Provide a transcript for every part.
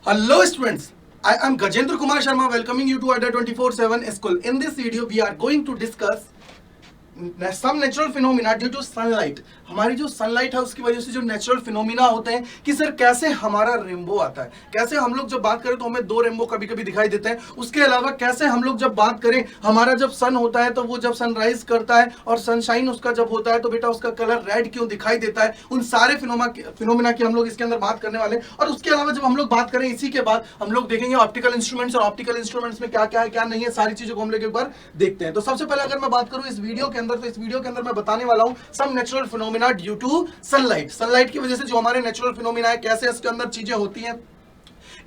Hello students, I am Gajendra Kumar Sharma welcoming you to Adda 24/7 School. In this video we are going to discuss some natural phenomena due to sunlight. हमारी जो sunlight है उसकी वजह से जो natural phenomena होते हैं कि सर कैसे हमारा रेनबो आता है, कैसे हम लोग जब बात करें तो हमें दो रेनबो कभी कभी दिखाई देते हैं। उसके अलावा कैसे हम लोग जब बात करें हमारा जब सन होता है तो वो जब सनराइज करता है और सनशाइन उसका जब होता है तो बेटा उसका कलर रेड क्यों दिखाई देता है। उन सारे फिनोमिना की हम लोग इसके अंदर बात करने वाले हैं। और उसके अलावा जब हम लोग बात करें इसी के बाद हम लोग देखेंगे ऑप्टिकल इंस्ट्रूमेंट्स और ऑप्टिकल इंस्ट्रूमेंट्स में क्या क्या है क्या नहीं है, सारी चीजों को हम लोग एक बार देखते हैं। तो सबसे पहले अगर मैं बात करूं इस वीडियो के अंदर, तो इस वीडियो के अंदर मैं बताने वाला हूं some natural phenomena due to sunlight की वजह से जो हमारे नेचुरल फिनोमिना है, कैसे इसके अंदर चीजें होती हैं,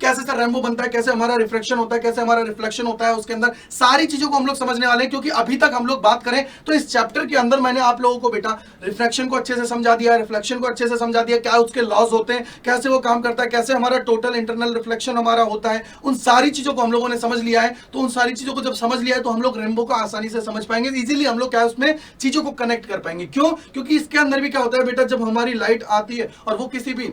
कैसे सर रेनबो बनता है, कैसे हमारा रिफ्लेक्शन होता है, कैसे हमारा रिफ्लेक्शन होता है, उसके अंदर सारी चीजों को हम लोग समझने वाले हैं। क्योंकि अभी तक हम लोग बात करें तो इस चैप्टर के अंदर मैंने आप लोगों को बेटा रिफ्लेक्शन को अच्छे से समझा दिया, रिफ्लेक्शन को अच्छे से समझा दिया, क्या उसके लॉज होते हैं, कैसे वो काम करता है, कैसे हमारा टोटल इंटरनल रिफ्लेक्शन हमारा होता है, उन सारी चीजों को हम लोगों ने समझ लिया है। तो उन सारी चीजों को जब समझ लिया है तो हम लोग रेनबो को आसानी से समझ पाएंगे, इजीली हम लोग क्या उसमें चीजों को कनेक्ट कर पाएंगे। क्यों? क्योंकि इसके अंदर भी क्या होता है बेटा, जब हमारी लाइट आती है और वो किसी भी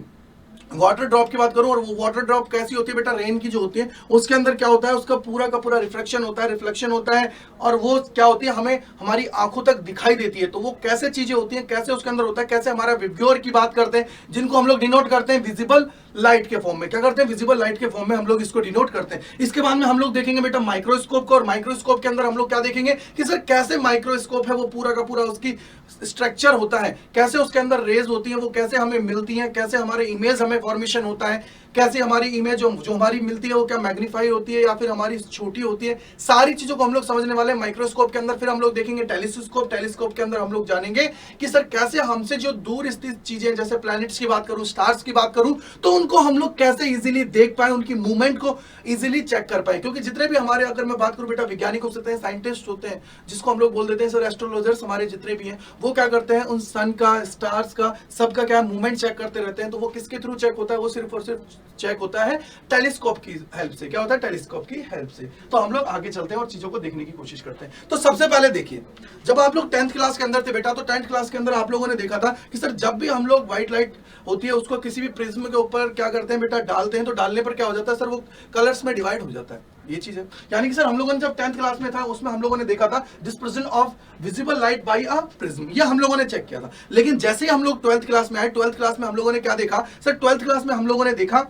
वाटर ड्रॉप की बात करूं, और वो वाटर ड्रॉप कैसी होती है बेटा, रेन की जो होती है उसके अंदर क्या होता है, उसका पूरा का पूरा रिफ्लेक्शन होता है, रिफ्लेक्शन होता है और वो क्या होती है हमें हमारी आंखों तक दिखाई देती है। तो वो कैसे चीजें होती हैं, कैसे उसके अंदर होता है, कैसे हमारा विब्ग्योर की बात करते हैं जिनको हम लोग डिनोट करते हैं विजिबल लाइट के फॉर्म में। क्या करते हैं, विजिबल लाइट के फॉर्म में हम लोग इसको डिनोट करते हैं। इसके बाद में हम लोग देखेंगे बेटा माइक्रोस्कोप को, और माइक्रोस्कोप के अंदर हम लोग क्या देखेंगे कि सर कैसे माइक्रोस्कोप है वो पूरा का पूरा उसकी स्ट्रक्चर होता है, कैसे उसके अंदर रेज होती है, वो कैसे हमें मिलती हैं, कैसे हमारे इमेज हमें फॉर्मेशन होता है, कैसे हमारी इमेज जो हमारी मिलती है वो क्या मैग्नीफाई होती है या फिर हमारी छोटी होती है। सारी चीजों को हम लोग समझने वाले हैं माइक्रोस्कोप के अंदर। फिर हम लोग देखेंगे टेलीस्कोप, टेलीस्कोप के अंदर हम लोग जानेंगे कि सर कैसे हमसे जो दूर स्थित चीजें, जैसे प्लैनेट्स की बात करूं, स्टार्स की बात करूं, तो उनको हम लोग कैसे इजीली देख पाए, उनकी मूवमेंट को इजीली चेक कर पाए। क्योंकि जितने भी हमारे, अगर मैं बात करूं बेटा वैज्ञानिक होते हैं, साइंटिस्ट होते हैं, जिसको हम लोग बोल देते हैं सर एस्ट्रोलॉजर्स, हमारे जितने भी हैं वो क्या करते हैं, उन सन का, स्टार्स का, सबका क्या मूवमेंट चेक करते रहते हैं। तो वो किसके थ्रू चेक होता है, वो सिर्फ और सिर्फ चेक होता है टेलीस्कोप की हेल्प से। क्या होता है, टेलीस्कोप की हेल्प से। तो हम लोग आगे चलते हैं और चीजों को देखने की कोशिश करते हैं। तो सबसे पहले देखिए, जब आप लोग 10th क्लास के अंदर थे बेटा, तो 10th क्लास के अंदर आप लोगों ने देखा था कि सर जब भी हम लोग व्हाइट लाइट होती है उसको किसी भी प्रिज्म के ऊपर क्या करते हैं बेटा, डालते हैं, तो डालने पर क्या हो जाता है सर, वो कलर्स में डिवाइड हो जाता है। ये चीज है, यानी कि सर हम लोगों ने जब 10th क्लास में था उसमें हम लोगों ने देखा था dispersion of visible light by a prism, ये हम लोगों ने चेक किया था। लेकिन जैसे ही हम लोग 12th क्लास में आए, 12th क्लास में हम लोगों ने क्या देखा सर, 12th क्लास में हम लोगों ने देखा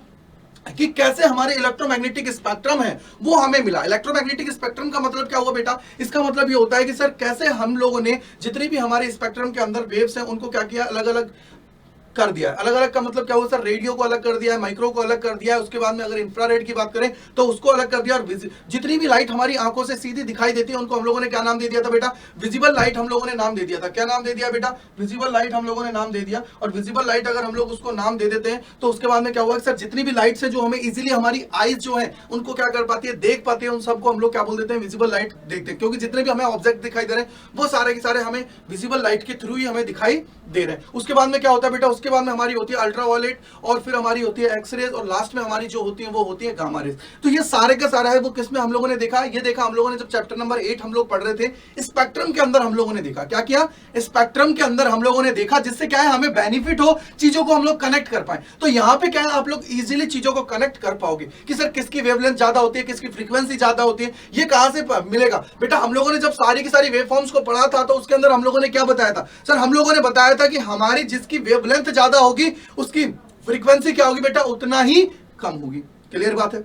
कि कैसे हमारे इलेक्ट्रोमैग्नेटिक स्पेक्ट्रम है वो हमें मिला। इलेक्ट्रोमैग्नेटिक स्पेक्ट्रम का मतलब क्या हुआ बेटा, इसका मतलब ये होता है कि सर कैसे हम लोगों ने जितनी भी हमारे स्पेक्ट्रम के अंदर वेव्स हैं उनको क्या किया, अलग अलग कर दिया है। अलग अलग का मतलब क्या हुआ सर, रेडियो को अलग कर दिया है, माइक्रो को अलग कर दिया है, उसके बाद में अगर इंफ्रारेड की बात करें तो उसको अलग कर दिया। और जितनी भी लाइट हमारी आंखों से सीधी दिखाई देती है उनको हम लोगों ने क्या नाम दे दिया था बेटा, विजिबल लाइट हम लोगों ने नाम दे दिया था। क्या नाम दे दिया बेटा, विजिबल लाइट हम लोगों ने नाम दे दिया। और विजिबल लाइट अगर हम लोग उसको नाम दे देते हैं तो उसके बाद में क्या हुआ सर, जितनी भी लाइट से जो हमें इजिली हमारी आईज जो है उनको क्या कर पाती है, देख पाती है, उन सबको हम लोग क्या बोल देते हैं, विजिबल लाइट देखते हैं। क्योंकि जितने भी हमें ऑब्जेक्ट दिखाई दे रहे हैं वो सारे के सारे हमें विजिबल लाइट के थ्रू ही हमें दिखाई दे रहे हैं। उसके बाद में क्या होता है बेटा, उसके बाद में हमारी होती है अल्ट्रावायलेट, और फिर हमारी होती है एक्सरेज, और लास्ट में हमारी जो होती है वो होती है गामा रेज। तो ये सारे का सारा है वो किसमें हम लोगों ने देखा, ये देखा हम लोगों ने जब चैप्टर नंबर 8 हम लोग पढ़ रहे थे, स्पेक्ट्रम के अंदर हम लोगों ने देखा। क्या किया, स्पेक्ट्रम के अंदर हम लोगों ने देखा, जिससे क्या है हमें बेनिफिट हो, चीजों को हम लोग कनेक्ट कर पाए। तो यहां पे क्या है, आप लोग इजीली चीजों को कनेक्ट कर पाओगे कि सर किसकी वेवलेंथ ज्यादा होती है, किसकी फ्रीक्वेंसी ज्यादा होती है, ये कहां से मिलेगा बेटा। हम लोगों ने जब सारी की सारी वेवफॉर्म्स को पढ़ा था तो उसके अंदर हम लोगों ने क्या बताया था सर, हम लोगों ने बताया था कि हमारी जिसकी वेवलेंथ ज्यादा होगी उसकी फ्रीक्वेंसी क्या होगी बेटा, उतना ही कम होगी। क्लियर बात है,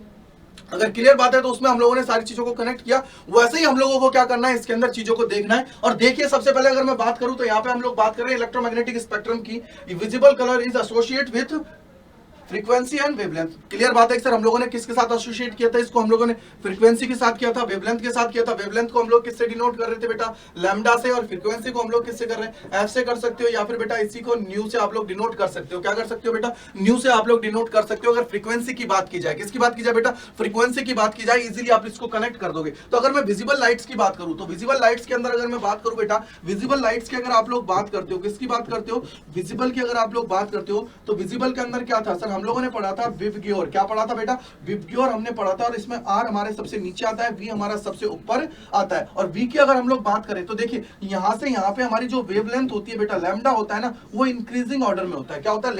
अगर क्लियर बात है तो उसमें हम लोगों ने सारी चीजों को कनेक्ट किया। वैसे ही हम लोगों को क्या करना है, इसके अंदर चीजों को देखना है। और देखिए सबसे पहले अगर मैं बात करूं तो यहां पे हम लोग बात कर रहे हैं इलेक्ट्रोमैग्नेटिक स्पेक्ट्रम की। Visible colour is associate with frequency and wavelength. Clear बात है सर, हम लोगों ने किसके साथ एसोसिएट किया था इसको, हम लोगों ने फ्रीक्वेंसी के साथ किया था, वेवलेंथ के साथ किया था। वेवलेंथ को हम लोग किससे डिनोट कर रहे थे बेटा, लैम्डा से, और फ्रीक्वेंसी को हम लोग किससे कर रहे हैं, एफ से कर सकते हो, या फिर बेटा इसी को न्यू से आप लोग डिनोट कर सकते हो। क्या कर सकते हो बेटा, न्यू से आप लोग डिनोट कर सकते हो। अगर फ्रीक्वेंसी की बात की जाए, किसकी बात की जाए बेटा, फ्रीक्वेंसी की बात की जाए, इजीली आप इसको कनेक्ट कर दोगे। तो अगर मैं विजिबल लाइट्स की बात करूं तो विजिबल लाइट्स के अंदर अगर मैं बात करूं बेटा, विजिबल लाइट्स की अगर आप लोग बात करते हो, किसकी बात करते हो, विजिबल की अगर आप लोग बात करते हो तो विजिबल के अंदर क्या था सर, हम लोगों ने पढ़ा था विबग्योर। क्या पढ़ा था बेटा, विबग्योर हमने पढ़ा था। और इसमें आर हमारे सबसे नीचे आता है, वी हमारा सबसे ऊपर आता है। और वी की अगर हम लोग बात करें तो देखिए यहां से यहां पे हमारी जो वेवलेंथ होती है बेटा, लैम्डा होता है ना, वो इंक्रीजिंग ऑर्डर में होता है। क्या होता है,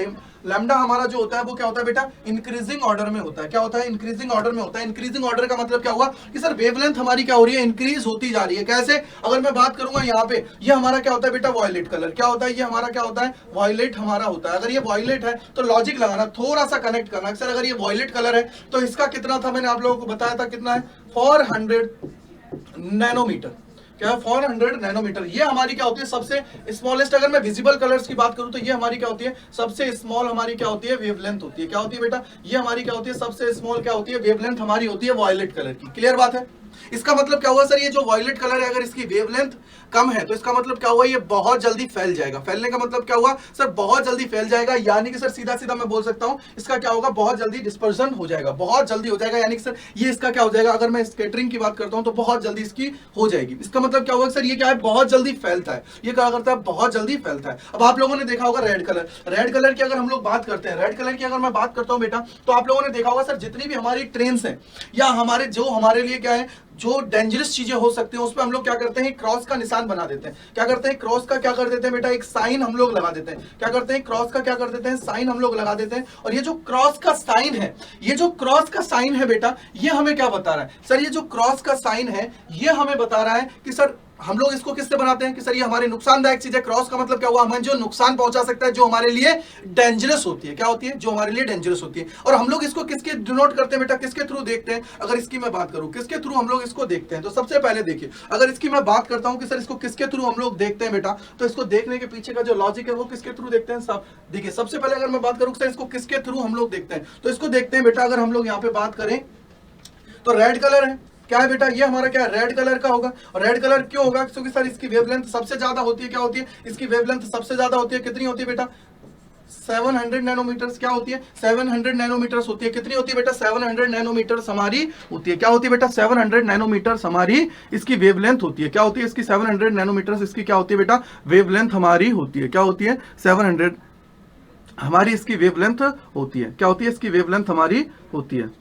लैम्डा हमारा जो होता है वो क्या होता है बेटा, इंक्रीजिंग ऑर्डर में होता है। क्या होता है, इंक्रीजिंग ऑर्डर में होता है। इंक्रीजिंग ऑर्डर का मतलब क्या हुआ कि सर वेवलेंथ हमारी क्या हो रही है, इंक्रीज होती जा रही है। कैसे, अगर मैं बात करूंगा यहाँ पे, ये हमारा क्या होता है बेटा, वॉयलेट कलर। क्या होता है, ये हमारा क्या होता है, वॉयलेट हमारा होता है। अगर ये वॉयलेट है तो लॉजिक लगाना, थोड़ा सा कनेक्ट करना, सर अगर ये वॉयलेट कलर है तो इसका कितना था, मैंने आप लोगों को बताया था कितना है, 400 नैनोमीटर। क्या है, 400 नैनोमीटर। ये हमारी क्या होती है, सबसे स्मॉलेस्ट। अगर मैं विजिबल कलर्स की बात करूं तो ये हमारी क्या होती है, सबसे स्मॉल हमारी क्या होती है, वेवलेंथ होती है। क्या होती है बेटा, ये हमारी क्या होती है, सबसे स्मॉल क्या होती है, वेवलेंथ हमारी होती है वॉयलेट कलर की। क्लियर बात है। इसका मतलब क्या हुआ सर, ये जो वॉयलेट कलर है अगर इसकी वेवलेंथ कम है तो इसका मतलब क्या हुआ, ये बहुत जल्दी फैल जाएगा। फैलने का मतलब क्या हुआ सर, बहुत जल्दी फैल जाएगा, यानी कि सर सीधा सीधा मैं बोल सकता हूं इसका क्या होगा, बहुत जल्दी डिस्पर्जन हो जाएगा, बहुत जल्दी हो जाएगा। यानी कि सर ये इसका क्या हो जाएगा, अगर मैं स्कैटरिंग की बात करता हूं तो बहुत जल्दी इसकी हो जाएगी। इसका मतलब क्या हुआ सर, ये क्या है, बहुत जल्दी फैलता है। ये क्या करता है, बहुत जल्दी फैलता है। अब आप लोगों ने देखा होगा रेड कलर, रेड कलर की अगर हम लोग बात करते हैं, रेड कलर की अगर मैं बात करता हूं बेटा, तो आप लोगों ने देखा होगा सर जितनी भी हमारी ट्रेन्स हैं या हमारे जो हमारे लिए क्या है, जो डेंजरस चीजें हो सकती हैं उस पर हम लोग क्या करते हैं, क्रॉस का निशान बना देते हैं। क्या करते हैं, क्रॉस का क्या कर देते हैं बेटा, एक साइन हम लोग लगा देते हैं। क्या करते हैं, क्रॉस का क्या कर देते हैं, साइन हम लोग लगा देते हैं। और ये जो क्रॉस का साइन है, ये जो क्रॉस का साइन है बेटा, ये हमें क्या बता रहा है सर, ये जो क्रॉस का साइन है ये हमें बता रहा है कि सर हम लोग इसको किससे बनाते हैं कि सर ये हमारे नुकसानदायक चीज है। क्रॉस का मतलब क्या हुआ, हमें जो नुकसान पहुंचा सकता है, जो हमारे लिए डेंजरस होती है। क्या होती है, जो हमारे लिए डेंजरस होती है। और हम लोग इसको किसके डिनोट करते हैं बेटा, किसके थ्रू देखते हैं। अगर इसकी मैं बात करूं किसके थ्रू हम लोग इसको देखते हैं, तो सबसे पहले देखिए, अगर इसकी मैं बात करता हूं कि सर इसको किसके थ्रू हम लोग देखते हैं बेटा, तो इसको देखने के पीछे का जो लॉजिक है वो किसके थ्रू देखते हैं। सब देखिए, सबसे पहले अगर मैं बात करूं सर इसको किसके थ्रू हम लोग देखते हैं, तो इसको देखते हैं बेटा, अगर हम लोग यहाँ पे बात करें तो रेड कलर है। क्या है बेटा, ये हमारा क्या है, रेड कलर का होगा। और रेड कलर क्यों होगा, क्योंकि सर इसकी वेवलेंथ सबसे ज्यादा होती है। क्या होती है, इसकी वेवलेंथ सबसे ज्यादा होती है। कितनी होती है बेटा, 700 नैनोमीटर्स। क्या होती है, 700 नैनोमीटर्स होती है। कितनी होती है बेटा, 700 नैनोमीटर्स हमारी होती है। क्या होती है बेटा, 700 नैनोमीटर्स हमारी इसकी वेवलेंथ होती है। क्या होती है, इसकी 700 नैनोमीटर्स इसकी क्या होती है बेटा, वेवलेंथ हमारी होती है। क्या होती है, 700 हमारी इसकी वेवलेंथ होती है। क्या होती है, इसकी वेवलेंथ हमारी होती है।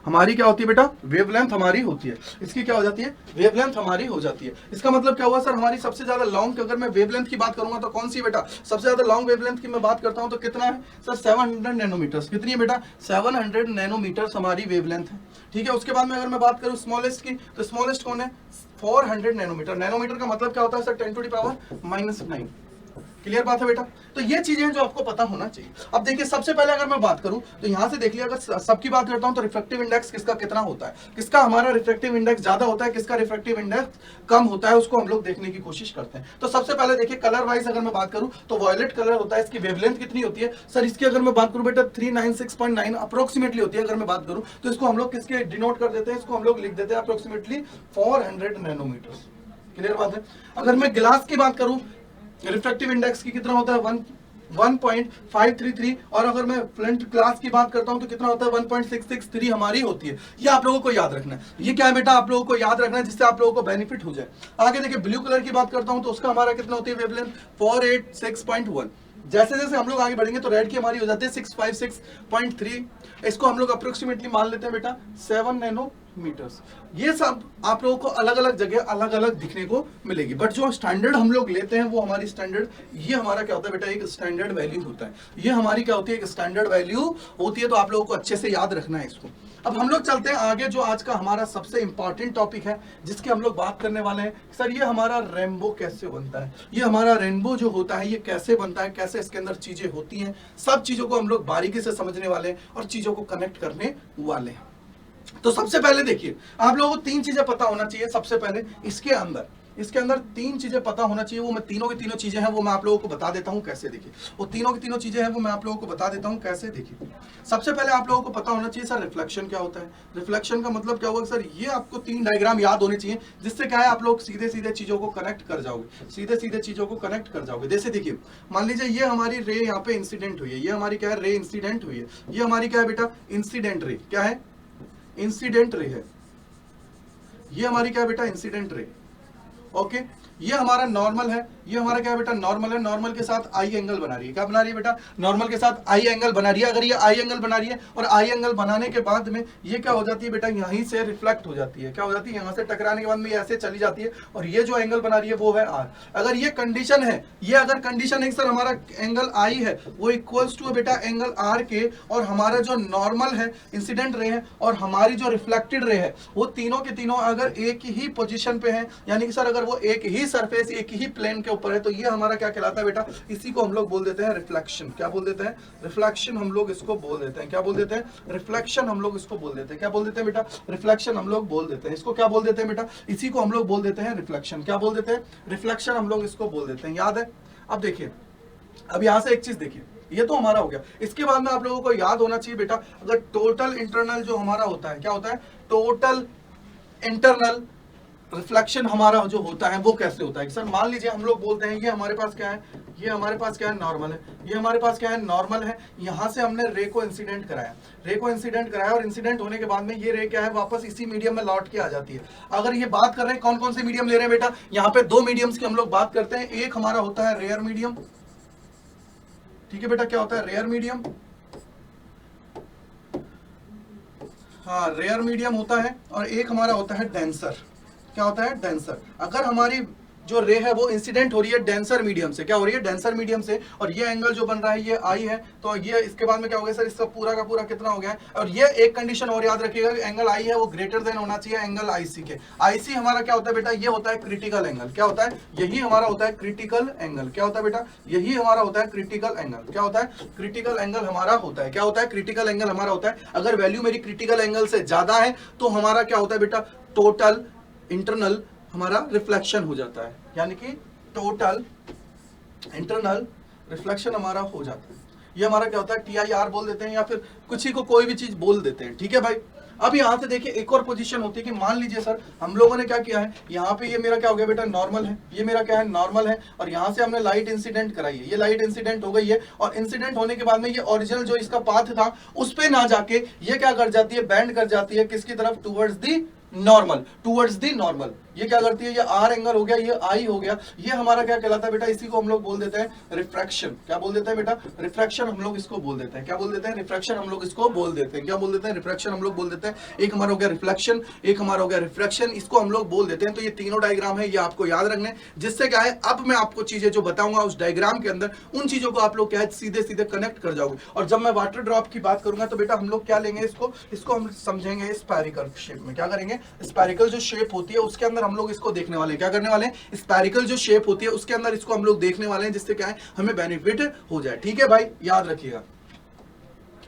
हमारी क्या होती है बेटा, वेवलेंथ हमारी होती है। इसकी क्या हो जाती है, वेवलेंथ हमारी हो जाती है। इसका मतलब क्या हुआ सर, हमारी सबसे ज्यादा लॉन्ग, अगर मैं वेवलेंथ की बात करूंगा तो कौन सी बेटा, सबसे ज्यादा लॉन्ग वेवलेंथ की मैं बात करता हूं तो कितना है सर, 700 नैनोमीटर्स। कितनी है बेटा, 700 नैनोमीटर्स हमारी वेवलेंथ है। ठीक है, उसके बाद में अगर मैं बात करूं स्मॉलेस्ट की, तो स्मॉलेस्ट कौन है, 400 नैनोमीटर। नैनोमीटर का मतलब क्या होता है सर, 10⁻⁻⁹। क्लियर बात है बेटा। तो ये चीजें हैं जो आपको पता होना चाहिए। अब देखिए, सबसे पहले अगर मैं बात करूं तो यहां से देख लिया, अगर सबकी बात करता हूं तो रिफ्रैक्टिव इंडेक्स किसका कितना होता है, किसका हमारा रिफ्रैक्टिव इंडेक्स ज्यादा होता है, किसका रिफ्रैक्टिव इंडेक्स कम होता है, उसको हम लोग देखने की कोशिश करते हैं। तो सबसे पहले देखिए, कलर वाइज अगर मैं बात करूं तो वॉयलेट कलर होता है, इसकी वेवलेंथ कितनी होती है सर, इसकी अगर मैं बात करूं बेटा 396.9 अप्रोक्सीमेटली होती है। अगर मैं बात करूं तो इसको हम लोग किसके डिनोट कर देते हैं, इसको हम लोग लिख देते हैं अप्रोक्सीमेटली 400 नैनोमीटर। क्लियर बात है। अगर मैं ग्लास की बात करूं, रिफ्रैक्टिव इंडेक्स की कितना होता है, 1.533। और अगर मैं फ्लंट ग्लास की बात करता हूं तो कितना होता है, 1.663 हमारी होती है। ये आप लोगों को याद रखना है। ये क्या है बेटा, आप लोगों को याद रखना है, जिससे आप लोगों को बेनिफिट हो जाए। आगे देखिए, ब्लू कलर की बात करता हूं तो उसका हमारा कितना होती है वेवलेंथ, 486.1। जैसे जैसे हम लोग आगे बढ़ेंगे तो रेड की हमारी हो जाती है 656.3। इसको हम लोग अप्रोक्सीमेटली मान लेते हैं बेटा 7 नैनोमीटर्स। ये सब आप लोगों को अलग अलग जगह अलग अलग दिखने को मिलेगी, बट जो स्टैंडर्ड हम लोग लेते हैं वो हमारी स्टैंडर्ड, ये हमारा क्या होता है बेटा, एक स्टैंडर्ड वैल्यू होता है। ये हमारी क्या होती है, एक स्टैंडर्ड वैल्यू होती है। तो आप लोगों को अच्छे से याद रखना है इसको। अब हम लोग चलते हैं आगे, जो आज का हमारा सबसे इंपॉर्टेंट टॉपिक है जिसकी हम लोग बात करने वाले हैं। सर ये हमारा रेनबो कैसे बनता है, ये हमारा रेनबो जो होता है ये कैसे बनता है, कैसे इसके अंदर चीजें होती हैं, सब चीजों को हम लोग बारीकी से समझने वाले हैं और चीजों को कनेक्ट करने वाले हैं। तो सबसे पहले देखिए, आप लोगों को 3 चीजें पता होना चाहिए। सबसे पहले इसके अंदर 3 चीजें पता होना चाहिए। वो मैं तीनों की तीनों चीजें हैं वो मैं आप लोगों को बता देता हूं कैसे। देखिए, वो तीनों की तीनों चीजें हैं वो मैं आप लोगों को बता देता हूं कैसे। देखिए, सबसे पहले आप लोगों को पता होना चाहिए सर रिफ्लेक्शन क्या होता है। रिफ्लेक्शन का मतलब क्या होगा सर, ये आपको 3 डायग्राम याद होने चाहिए, जिससे क्या है आप लोग सीधे सीधे चीजों को कनेक्ट कर जाओगे, सीधे सीधे चीजों को कनेक्ट कर जाओगे। जैसे देखिए, मान लीजिए ये हमारी रे यहाँ पे इंसिडेंट हुई है, ये हमारी क्या है, रे इंसिडेंट हुई है। ये हमारी क्या है बेटा, इंसिडेंट रे। क्या है, इंसिडेंट रे है। ये हमारी क्या है बेटा, इंसिडेंट रे। ओके, ये हमारा नॉर्मल है, ये हमारा क्या है बेटा नॉर्मल है, नॉर्मल के साथ आई एंगल बना रही है, क्या बना रही है बेटा नॉर्मल के साथ आई एंगल बना रही है। अगर ये आई एंगल बना रही है और आई एंगल बनाने के बाद में ये क्या हो जाती है बेटा यहीं से रिफ्लेक्ट हो जाती है, क्या हो जाती है यहाँ से टकराने के बाद में ऐसे चली जाती है और ये जो एंगल बना रही है वो है आर। अगर ये कंडीशन है, ये अगर कंडीशन है सर हमारा एंगल आई है वो इक्वल्स टू बेटा एंगल आर के, और हमारा जो नॉर्मल है इंसिडेंट रे है और हमारी जो रिफ्लेक्टेड रे है वो तीनों के तीनों अगर एक ही पोजीशन पे है, यानी कि सर अगर वो एक ही सरफेस एक ही प्लेन के ऊपर है, तो ये हमारा क्या कहलाता है बेटा, इसी को हम लोग बोल देते हैं रिफ्लेक्शन। क्या बोल देते हैं, रिफ्लेक्शन हम लोग इसको बोल देते हैं। क्या बोल देते हैं, रिफ्लेक्शन हम लोग इसको बोल देते हैं। क्या बोल देते हैं बेटा, रिफ्लेक्शन हम लोग बोल देते हैं। इसको क्या बोल देते हैं बेटा, इसी को हम लोग बोल देते हैं रिफ्लेक्शन। क्या बोल देते हैं, रिफ्लेक्शन हम लोग इसको बोल देते हैं। याद है? अब देखिए, अब यहां से एक चीज देखिए, ये तो हमारा हो गया। इसके बाद में आप लोगों को याद होना चाहिए बेटा, अगर टोटल इंटरनल जो हमारा होता है, क्या होता है, टोटल इंटरनल रिफ्लेक्शन हमारा जो होता है वो कैसे होता है। सर मान लीजिए हम लोग बोलते हैं ये हमारे पास क्या है, ये हमारे पास क्या है नॉर्मल है, ये हमारे पास क्या है नॉर्मल है, यहां से हमने रे को इंसिडेंट कराया, रे को इंसिडेंट कराया और इंसिडेंट होने के बाद में ये रे क्या है वापस इसी मीडियम में लौट के आ जाती है। अगर ये बात कर रहे हैं कौन कौन से मीडियम ले रहे हैं बेटा, यहाँ पे दो मीडियम्स की हम लोग बात करते हैं। एक हमारा होता है रेयर मीडियम, ठीक है बेटा, क्या होता है रेयर मीडियम, हाँ रेयर मीडियम होता है, और एक हमारा होता है डेंसर। क्या होता है, डेंसर। अगर हमारी जो रे है वो इंसिडेंट हो रही है डेंसर मीडियम से, क्या हो रही है डेंसर मीडियम से, और ये एंगल जो बन रहा है ये आई है, तो ये इसके बाद में क्या हो गया सर, इसका पूरा का पूरा कितना हो गया है। और ये एक कंडीशन और याद रखिएगा कि एंगल आई है वो ग्रेटर देन होना चाहिए एंगल आईसी के। आईसी हमारा क्या होता है बेटा, ये होता है क्रिटिकल एंगल। क्या होता है, यही हमारा होता है क्रिटिकल एंगल। क्या होता है बेटा, यही हमारा होता है क्रिटिकल एंगल। क्या होता है, क्रिटिकल एंगल हमारा होता है। क्या होता है, क्रिटिकल एंगल हमारा होता है। अगर वैल्यू मेरी क्रिटिकल एंगल से ज्यादा है तो हमारा क्या होता है बेटा, टोटल इंटरनल हमारा रिफ्लेक्शन हो जाता है, यानी कि टोटल इंटरनल रिफ्लेक्शन हमारा हो जाता है। ये हमारा क्या होता है, TIR बोल देते हैं, या फिर कुछ ही को कोई भी चीज बोल देते हैं, ठीक है भाई। अब यहां से देखिए एक और पोजीशन होती है कि मान लीजिए सर हम लोगों ने क्या किया है, यहाँ पे ये मेरा क्या हो गया बेटा नॉर्मल है, ये मेरा क्या है नॉर्मल है, और यहाँ से हमने लाइट इंसिडेंट कराई है, ये लाइट इंसिडेंट हो गई है, और इंसिडेंट होने के बाद में ये ओरिजिनल जो इसका पाथ था उस पे ना जाके ये क्या कर जाती है, बैंड कर जाती है किसकी तरफ, towards the normal, towards the normal. ये क्या करती है, ये आर एंगल हो गया, ये आई हो गया, ये हमारा क्या कहलाता है बेटा, इसी को हम लोग बोल देते हैं रिफ्रैक्शन। क्या बोल देते हैं बेटा, रिफ्रैक्शन हम लोग इसको बोल देते हैं। क्या बोल देते हैं, रिफ्रैक्शन हम लोग इसको बोल देते हैं। क्या बोल देते हैं, रिफ्रैक्शन हम लोग बोल देते हैं। एक हमारा हो गया रिफ्लेक्शन, एक हमारा हो गया रिफ्रैक्शन, इसको हम लोग बोल देते हैं। तो ये तीनों डायग्राम है, ये आपको याद रखने, जिससे क्या है अब मैं आपको चीजें जो बताऊंगा उस डायग्राम के अंदर उन चीजों को आप लोग क्या है सीधे सीधे कनेक्ट कर जाओगे। और जब मैं वाटर ड्रॉप की बात करूंगा तो बेटा हम लोग क्या लेंगे, इसको हम समझेंगे स्फेरिकल शेप में। क्या करेंगे, स्फेरिकल जो शेप होती है उसके अंदर हम लोग इसको देखने वाले हैं। क्या करने वाले हैं, स्फेरिकल जो शेप होती है उसके अंदर इसको हम लोग देखने वाले हैं, जिससे क्या है हमें बेनिफिट हो जाए। ठीक है भाई, याद रखिएगा,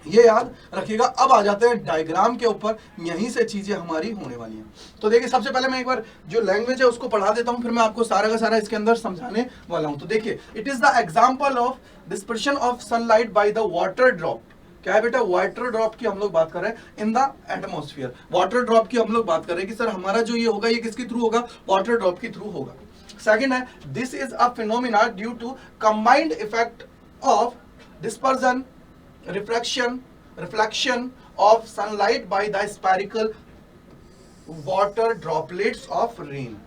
ये याद रखिएगा। अब आ जाते हैं डायग्राम के ऊपर, यहीं से चीजें हमारी होने वाली हैं। तो देखिए सबसे पहले मैं एक बार जो लैंग्वेज है उसको पढ़ा देता हूं, फिर मैं आपको सारा का सारा इसके अंदर समझाने वाला हूं। तो देखिए, it is the example of dispersion of sunlight by the water drop. क्या है बेटा, वाटर ड्रॉप की हम लोग बात कर रहे हैं in the atmosphere. Water drop की हम लोग बात कर रहे हैं कि सर हमारा जो ये होगा ये किसके थ्रू होगा, वाटर ड्रॉप के थ्रू होगा। सेकंड है, this is a phenomena due to combined effect of dispersion, reflection of sunlight by the spherical water droplets of rain।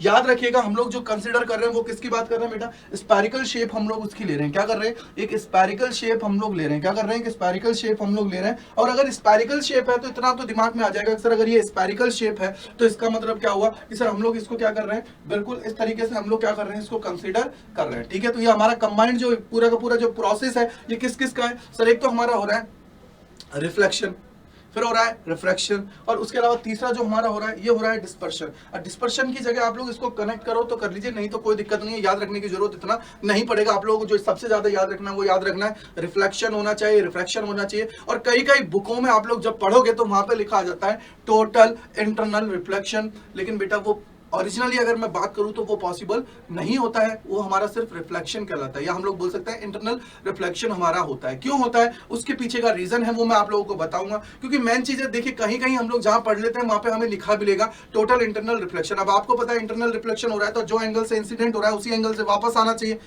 याद रखिएगा हम लोग जो कंसीडर कर रहे हैं वो किसकी बात कर रहे हैं बेटा, स्फेरिकल शेप हम लोग उसकी ले रहे हैं। क्या कर रहे हैं, एक स्फेरिकल शेप हम लोग ले रहे हैं। क्या कर रहे हैं, कि स्फेरिकल शेप हम लोग ले रहे हैं। और अगर स्फेरिकल शेप है तो इतना तो दिमाग में आ जाएगा सर अगर ये स्फेरिकल शेप है तो इसका मतलब क्या हुआ कि सर हम लोग इसको क्या कर रहे हैं, बिल्कुल इस तरीके से हम लोग क्या कर रहे हैं, इसको कंसिडर कर रहे हैं। ठीक है, तो ये हमारा कंबाइंड जो पूरा का पूरा जो प्रोसेस है ये किस किस का है सर, एक तो हमारा हो रहा है रिफ्लेक्शन, फिर हो रहा है रिफ्रैक्शन, और उसके अलावा तीसरा जो हमारा हो रहा है ये हो रहा है डिस्पर्शन। और डिस्पर्शन की जगह आप लोग इसको कनेक्ट करो तो कर लीजिए, नहीं तो कोई दिक्कत नहीं है, याद रखने की जरूरत इतना नहीं पड़ेगा। आप लोगों को जो सबसे ज्यादा याद रखना है वो याद रखना है रिफ्लेक्शन होना चाहिए, रिफ्रैक्शन होना चाहिए। और कई कई बुकों में आप लोग जब पढ़ोगे तो वहां पे लिखा आ जाता है टोटल इंटरनल रिफ्लेक्शन, लेकिन बेटा वो ओरिजिनली अगर मैं बात करूं तो वो पॉसिबल नहीं होता है, वो हमारा सिर्फ रिफ्लेक्शन कहलाता है, या हम लोग बोल सकते हैं इंटरनल रिफ्लेक्शन हमारा होता है। क्यों होता है, उसके पीछे का रीजन है वो मैं आप लोगों को बताऊंगा। क्योंकि मेन चीजें देखिए, कहीं कहीं हम लोग जहां पढ़ लेते हैं वहां पे हमें लिखा भी लेगा टोटल इंटरनल रिफ्लेक्शन। अब आपको पता है इंटरनल रिफ्लेक्शन हो रहा है तो जो एंगल से इंसिडेंट हो रहा है उसी एंगल से वापस आना चाहिए,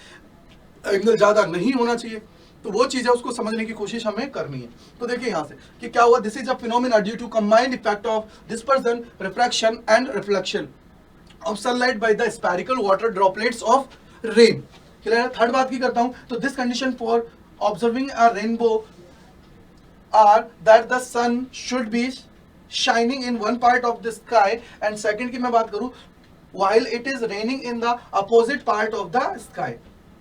एंगल ज्यादा नहीं होना चाहिए। तो वो चीज है, उसको समझने की कोशिश हमें करनी है। तो देखिए यहां से कि क्या हुआ, this is a phenomena due to combined effect of dispersion, refraction and reflection of sunlight by the spherical water droplets of rain. Clear? Third बात की करता हूं, तो this condition for observing a rainbow are that the sun should be shining in one part of the sky, and second की मैं बात करूं while it is raining in the opposite part of the sky।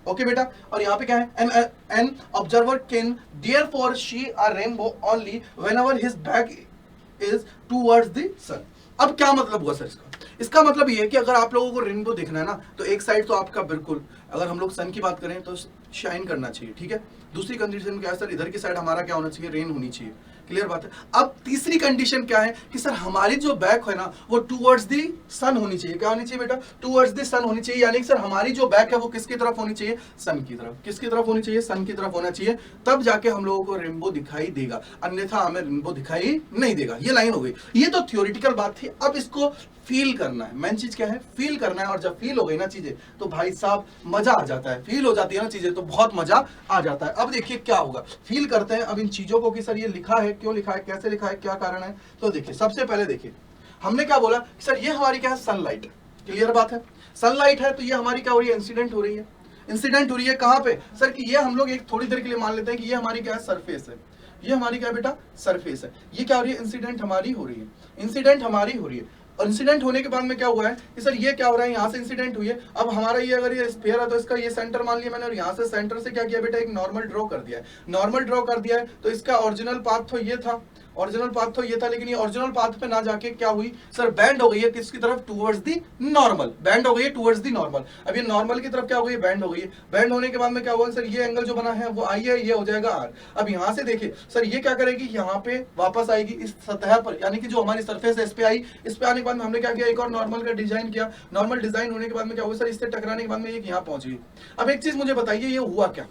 Okay बेटा, और यहाँ पे क्या है, an observer can therefore see a rainbow only whenever his back is towards the sun। अब क्या मतलब हुआ सर इसका मतलब ये है कि अगर आप लोगों को रेनबो देखना है ना, तो एक साइड तो आपका बिल्कुल, अगर हम लोग सन की बात करें तो शाइन करना चाहिए, ठीक है। दूसरी कंडीशन क्या है सर, इधर की साइड हमारा क्या होना चाहिए, रेन होनी चाहिए। क्लियर बात है। अब तीसरी कंडीशन क्या है कि सर हमारी जो बैक है ना वो टूवर्ड्स दी सन होनी चाहिए। क्या होनी चाहिए बेटा, टूवर्ड्स दी सन होनी चाहिए, यानी कि सर हमारी जो बैक है वो किसकी तरफ होनी चाहिए, सन की तरफ। किसकी तरफ होनी चाहिए, सन की तरफ होना चाहिए, तब जाके हम लोगों को रेनबो दिखाई देगा, अन्यथा हमें रेनबो दिखाई नहीं देगा। ये लाइन हो गई, ये तो थ्योरेटिकल बात थी। अब इसको फील करना है, मेन चीज क्या है, फील करना है। और जब फील हो गई ना चीजें तो भाई साहब मजा आ जाता है, फील हो जाती है ना चीजें तो बहुत मजा आ जाता है। अब देखिए क्या होगा, फील करते हैं अब इन चीजों को कि सर ये लिखा है, क्यों लिखा है, कैसे लिखा है, क्या कारण है। तो देखिए सबसे पहले देखिए हमने क्या बोला कि सर ये हमारी क्या है, सनलाइट। क्लियर बात है, सनलाइट है तो ये हमारी क्या हो रही है, इंसिडेंट हो रही है। इंसिडेंट हो रही है कहां पे सर, कि ये हम लोग एक थोड़ी देर के लिए मान लेते हैं कि ये हमारी क्या है, सरफेस है। ये हमारी क्या बेटा, सरफेस है। ये क्या हो रही है, इंसिडेंट हमारी हो रही है, इंसिडेंट हमारी हो रही है। इंसिडेंट होने के बाद में क्या हुआ है कि सर ये क्या हो रहा है, यहाँ से इंसिडेंट हुई है। अब हमारा ये अगर ये स्फीयर है तो इसका ये सेंटर मान लिया मैंने, और यहाँ से सेंटर से क्या किया बेटा, एक नॉर्मल ड्रॉ कर दिया है। नॉर्मल ड्रॉ कर दिया है तो इसका ओरिजिनल पाथ तो ये था, ओरिजिनल पाथ तो ये था, लेकिन ये ओरिजिनल पाथ पे ना जाके क्या हुई सर, बैंड हो गई है किसकी तरफ, टुवर्ड्स दी नॉर्मल। बैंड हो गई है टुवर्ड्स दी नॉर्मल। अब ये नॉर्मल की तरफ क्या हो गई, बैंड हो गई है। बैंड होने के बाद में क्या हुआ सर, ये एंगल जो बना है वो आई है, ये हो जाएगा आर। अब यहाँ से देखिए सर ये क्या करेगी, यहाँ पे वापस आएगी इस सतह पर, यानी कि जो हमारी सरफेस है इस पे आई। इस पे आने के बाद में हमने क्या किया, एक और नॉर्मल का डिजाइन किया। नॉर्मल डिजाइन होने के बाद में क्या हुआ सर, इससे टकराने के बाद में एक यहाँ पहुंच गई। अब एक चीज मुझे बताइए, ये हुआ क्या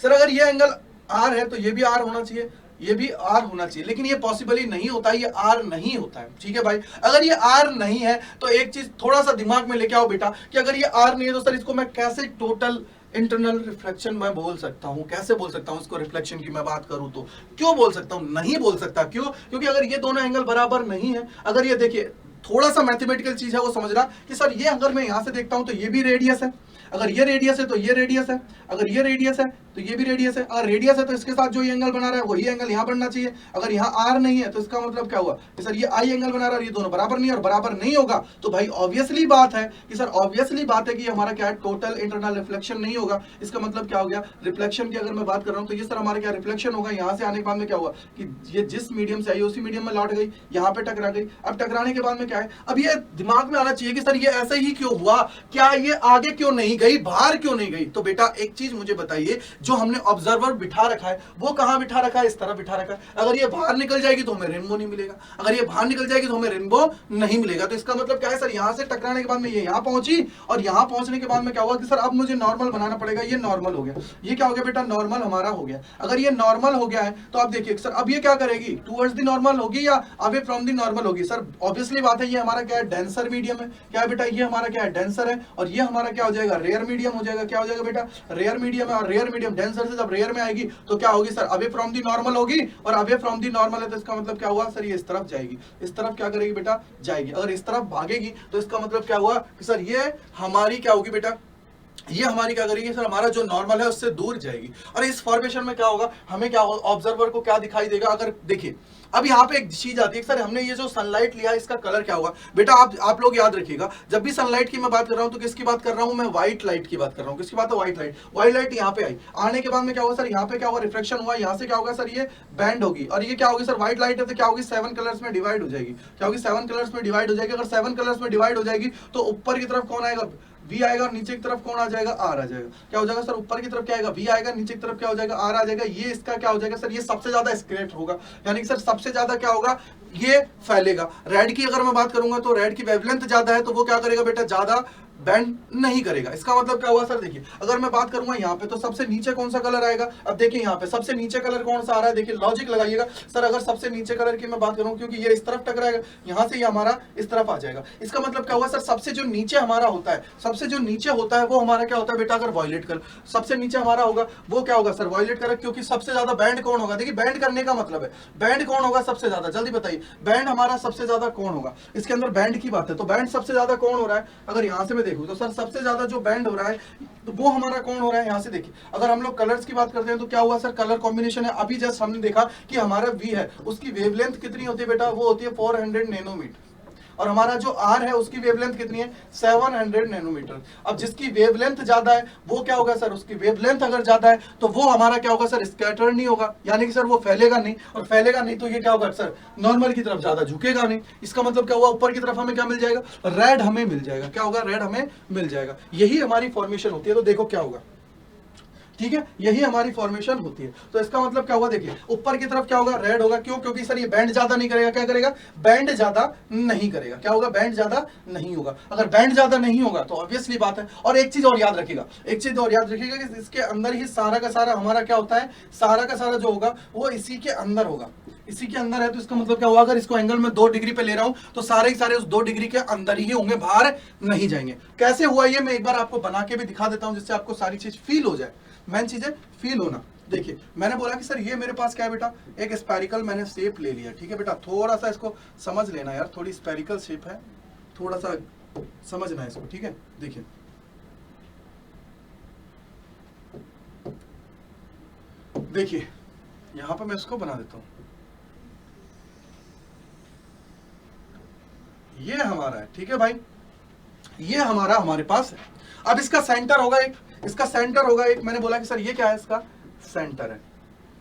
सर, अगर ये एंगल आर है तो ये भी आर होना चाहिए, ये भी आर होना चाहिए, लेकिन ये पॉसिबल ही नहीं होता है, ये आर नहीं होता है। ठीक है भाई, अगर ये आर नहीं है तो एक चीज थोड़ा सा दिमाग में लेके आओ बेटा, कि अगर ये आर नहीं है तो सर इसको मैं कैसे टोटल इंटरनल रिफ्लेक्शन मैं बोल सकता हूं, कैसे बोल सकता हूं इसको, रिफ्लेक्शन की मैं बात करूं तो क्यों बोल सकता हूं, नहीं बोल सकता। क्यों, क्योंकि अगर ये दोनों एंगल बराबर नहीं है, अगर ये देखिए थोड़ा सा मैथमेटिकल चीज है वो समझना कि सर ये अगर मैं यहां से देखता हूं तो ये भी रेडियस है, अगर ये रेडियस है तो ये रेडियस है, अगर ये रेडियस है तो ये भी रेडियस है। अगर रेडियस है तो इसके साथ जो ये एंगल बना रहा है वही एंगल यहां बनना चाहिए। अगर यहां आर नहीं है तो इसका मतलब क्या हुआ कि सर ये आई एंगल बना रहा है, ये दोनों बराबर नहीं है, और बराबर नहीं होगा तो भाई ऑब्वियसली बात है कि सर, ऑब्वियसली बात है कि हमारा क्या है, टोटल इंटरनल रिफ्लेक्शन नहीं होगा। इसका मतलब क्या हो गया, रिफ्लेक्शन की अगर मैं बात कर रहा हूं तो ये सर हमारा क्या रिफ्लेक्शन होगा, यहां से आने के बाद में क्या हुआ कि ये जिस मीडियम से आई उसी मीडियम में लौट गई, यहां पे टकरा गई। अब टकराने के बाद में क्या है, अब ये दिमाग में आना चाहिए कि सर ये ऐसे ही क्यों हुआ, क्या ये आगे क्यों नहीं गई, बाहर क्यों नहीं गई। तो बेटा एक चीज मुझे बताइए, जो हमने ऑब्जर्वर बिठा रखा है वो कहां बिठा रखा है, इस तरह बिठा रखा है। अगर ये बाहर निकल जाएगी तो हमें रेनबो नहीं मिलेगा, अगर ये बाहर निकल जाएगी तो हमें रेनबो नहीं मिलेगा। तो इसका मतलब क्या है सर, यहां से टकराने के बाद में ये यहां पहुंची, और यहां पहुंचने के बाद में क्या हुआ कि सर अब मुझे नॉर्मल बनाना पड़ेगा। ये नॉर्मल हो गया, ये क्या हो गया बेटा, नॉर्मल हमारा हो गया। अगर ये नॉर्मल हो गया है तो आप देखिए सर अब ये क्या करेगी, टुवर्ड्स द नॉर्मल होगी या अवे फ्रॉम द नॉर्मल होगी। सर ऑब्वियसली बात है, ये हमारा क्या है, डेंसर मीडियम है। क्या है बेटा, ये हमारा क्या है, डेंसर है, और ये हमारा क्या हो जाएगा, रेयर मीडियम हो जाएगा। क्या हो जाएगा बेटा, रेयर मीडियम है, और रेयर मीडियम डेंसर से जब रेयर में आएगी तो क्या होगी sir, away from the normal होगी, और अवे फ्रॉम दी नॉर्मल है तो इसका मतलब क्या हुआ सर, ये इस तरफ जाएगी। इस तरफ क्या करेगी बेटा, जाएगी। अगर इस तरफ भागेगी तो इसका मतलब क्या हुआ कि सर ये हमारी क्या होगी बेटा, ये हमारी क्या करेगी सर, हमारा जो नॉर्मल है उससे दूर जाएगी। और इस फॉर्मेशन में क्या होगा, हमें क्या होगा, ऑब्जर्वर को क्या दिखाई देगा। अगर देखिए अब यहाँ पे एक चीज आती है सर, हमने ये जो सनलाइट लिया इसका कलर क्या होगा बेटा, आप लोग याद रखिएगा, जब भी सनलाइट की मैं बात कर रहा हूँ तो किसकी बात कर रहा हूँ मैं, व्हाइट लाइट की बात कर रहा हूँ। किसकी बात है, व्हाइट लाइट। व्हाइट लाइट यहाँ पे आई, आने के बाद में क्या होगा सर, यहाँ पे क्या होगा, रिफ्लेक्शन हुआ, यहाँ से क्या होगा सर, ये बैंड होगी, और ये क्या होगी सर, व्हाइट लाइट है तो क्या होगी, 7 कलर्स में डिवाइड हो जाएगी। क्या होगी, 7 कलर्स में डिवाइड हो जाएगी। अगर 7 कलर्स में डिवाइड हो जाएगी तो ऊपर की तरफ कौन आएगा, V आएगा, और नीचे की तरफ कौन आ जाएगा, R आ जाएगा। क्या हो जाएगा सर, ऊपर की तरफ क्या आएगा, V आएगा, नीचे की तरफ क्या हो जाएगा, R आ जाएगा। ये इसका क्या हो जाएगा सर, ये सबसे ज्यादा स्क्रेट होगा, यानी कि सर सबसे ज्यादा क्या होगा, ये फैलेगा। रेड की अगर मैं बात करूंगा तो रेड की वेवलेंथ ज्यादा है तो वो क्या करेगा बेटा, ज्यादा बैंड नहीं करेगा। इसका मतलब क्या हुआ सर, देखिए अगर मैं बात करूंगा यहाँ पे तो सबसे नीचे कौन सा कलर आएगा, अब देखिए यहाँ पे सबसे नीचे कलर कौन सा आ रहा है, देखिए लॉजिक लगाइएगा सर, अगर सबसे नीचे कलर की मैं बात करूं क्योंकि ये इस तरफ टकराएगा, यहाँ से ये हमारा इस तरफ आ जाएगा। इसका मतलब क्या हुआ सर, सबसे जो नीचे हमारा होता है, सबसे जो नीचे होता है वो हमारा क्या होता है बेटा, अगर वॉयलेट कलर सबसे नीचे हमारा होगा वो क्या होगा सर, वॉयलेट कलर, क्योंकि सबसे ज्यादा बैंड कौन होगा, देखिए बैंड करने का मतलब है बैंड कौन होगा सबसे ज्यादा, जल्दी बताइए बैंड हमारा सबसे ज्यादा कौन होगा, इसके अंदर बैंड की बात है तो बैंड सबसे ज्यादा कौन हो रहा है, अगर यहाँ से मैं देखूं तो सर सबसे ज्यादा जो बैंड हो रहा है तो वो हमारा कौन हो रहा है, यहाँ से देखिए अगर हम लोग कलर्स की बात करते हैं तो क्या हुआ सर, कलर कॉम्बिनेशन है, अभी जस्ट हमने देखा कि हमारा वी है उसकी वेवलेंथ कितनी होती है बेटा, वो होती है 400 नैनोमीटर, और हमारा जो आर है उसकी वेवलेंथ कितनी है 700 नैनोमीटर। अब जिसकी वेवलेंथ ज्यादा है वो क्या होगा सर, उसकी वेवलेंथ अगर ज्यादा है तो वो हमारा क्या होगा सर, स्कैटर नहीं होगा, यानी कि सर वो फैलेगा नहीं, और फैलेगा नहीं तो ये क्या होगा सर, नॉर्मल की तरफ ज्यादा झुकेगा नहीं। इसका मतलब क्या हुआ, ऊपर की तरफ हमें क्या मिल जाएगा, रेड हमें मिल जाएगा, क्या होगा, रेड हमें मिल जाएगा। यही हमारी फॉर्मेशन होती है, तो देखो क्या होगा, ठीक है, यही हमारी फॉर्मेशन होती है। तो इसका मतलब क्या हुआ, देखिए ऊपर की तरफ क्या होगा, रेड होगा, क्यों, क्योंकि सर ये बैंड ज्यादा नहीं करेगा, क्या करेगा, बैंड ज्यादा नहीं करेगा, क्या होगा, बैंड ज्यादा नहीं होगा। अगर बैंड ज्यादा नहीं होगा तो ऑब्वियसली बात है, और एक चीज और याद रखिएगा, एक चीज और याद रखिएगा कि इसके अंदर ही सारा का सारा हमारा क्या होता है, सारा का सारा जो होगा वो इसी के अंदर होगा, इसी के अंदर है। तो इसका मतलब क्या हुआ, अगर इसको एंगल में 2 डिग्री पे ले रहा हूं तो सारे ही सारे उस 2 डिग्री के अंदर ही होंगे, बाहर नहीं जाएंगे। कैसे हुआ ये मैं एक बार आपको बना के भी दिखा देता हूं, जिससे आपको सारी चीज फील हो जाए, मेन चीजें फील होना। देखिए मैंने बोला कि सर ये मेरे पास क्या है बेटा, एक स्पेरिकल मैंने शेप ले लिया, ठीक है बेटा, थोड़ा सा इसको समझ लेना यार, थोड़ी स्पेरिकल शेप है, थोड़ा सा समझना है इसको, ठीक है। देखिए देखिए यहां पर मैं इसको बना देता हूं, ये हमारा है, ठीक है भाई, ये हमारा हमारे पास है। अब इसका सेंटर होगा एक, इसका सेंटर होगा एक, मैंने बोला कि सर ये क्या है, इसका सेंटर है,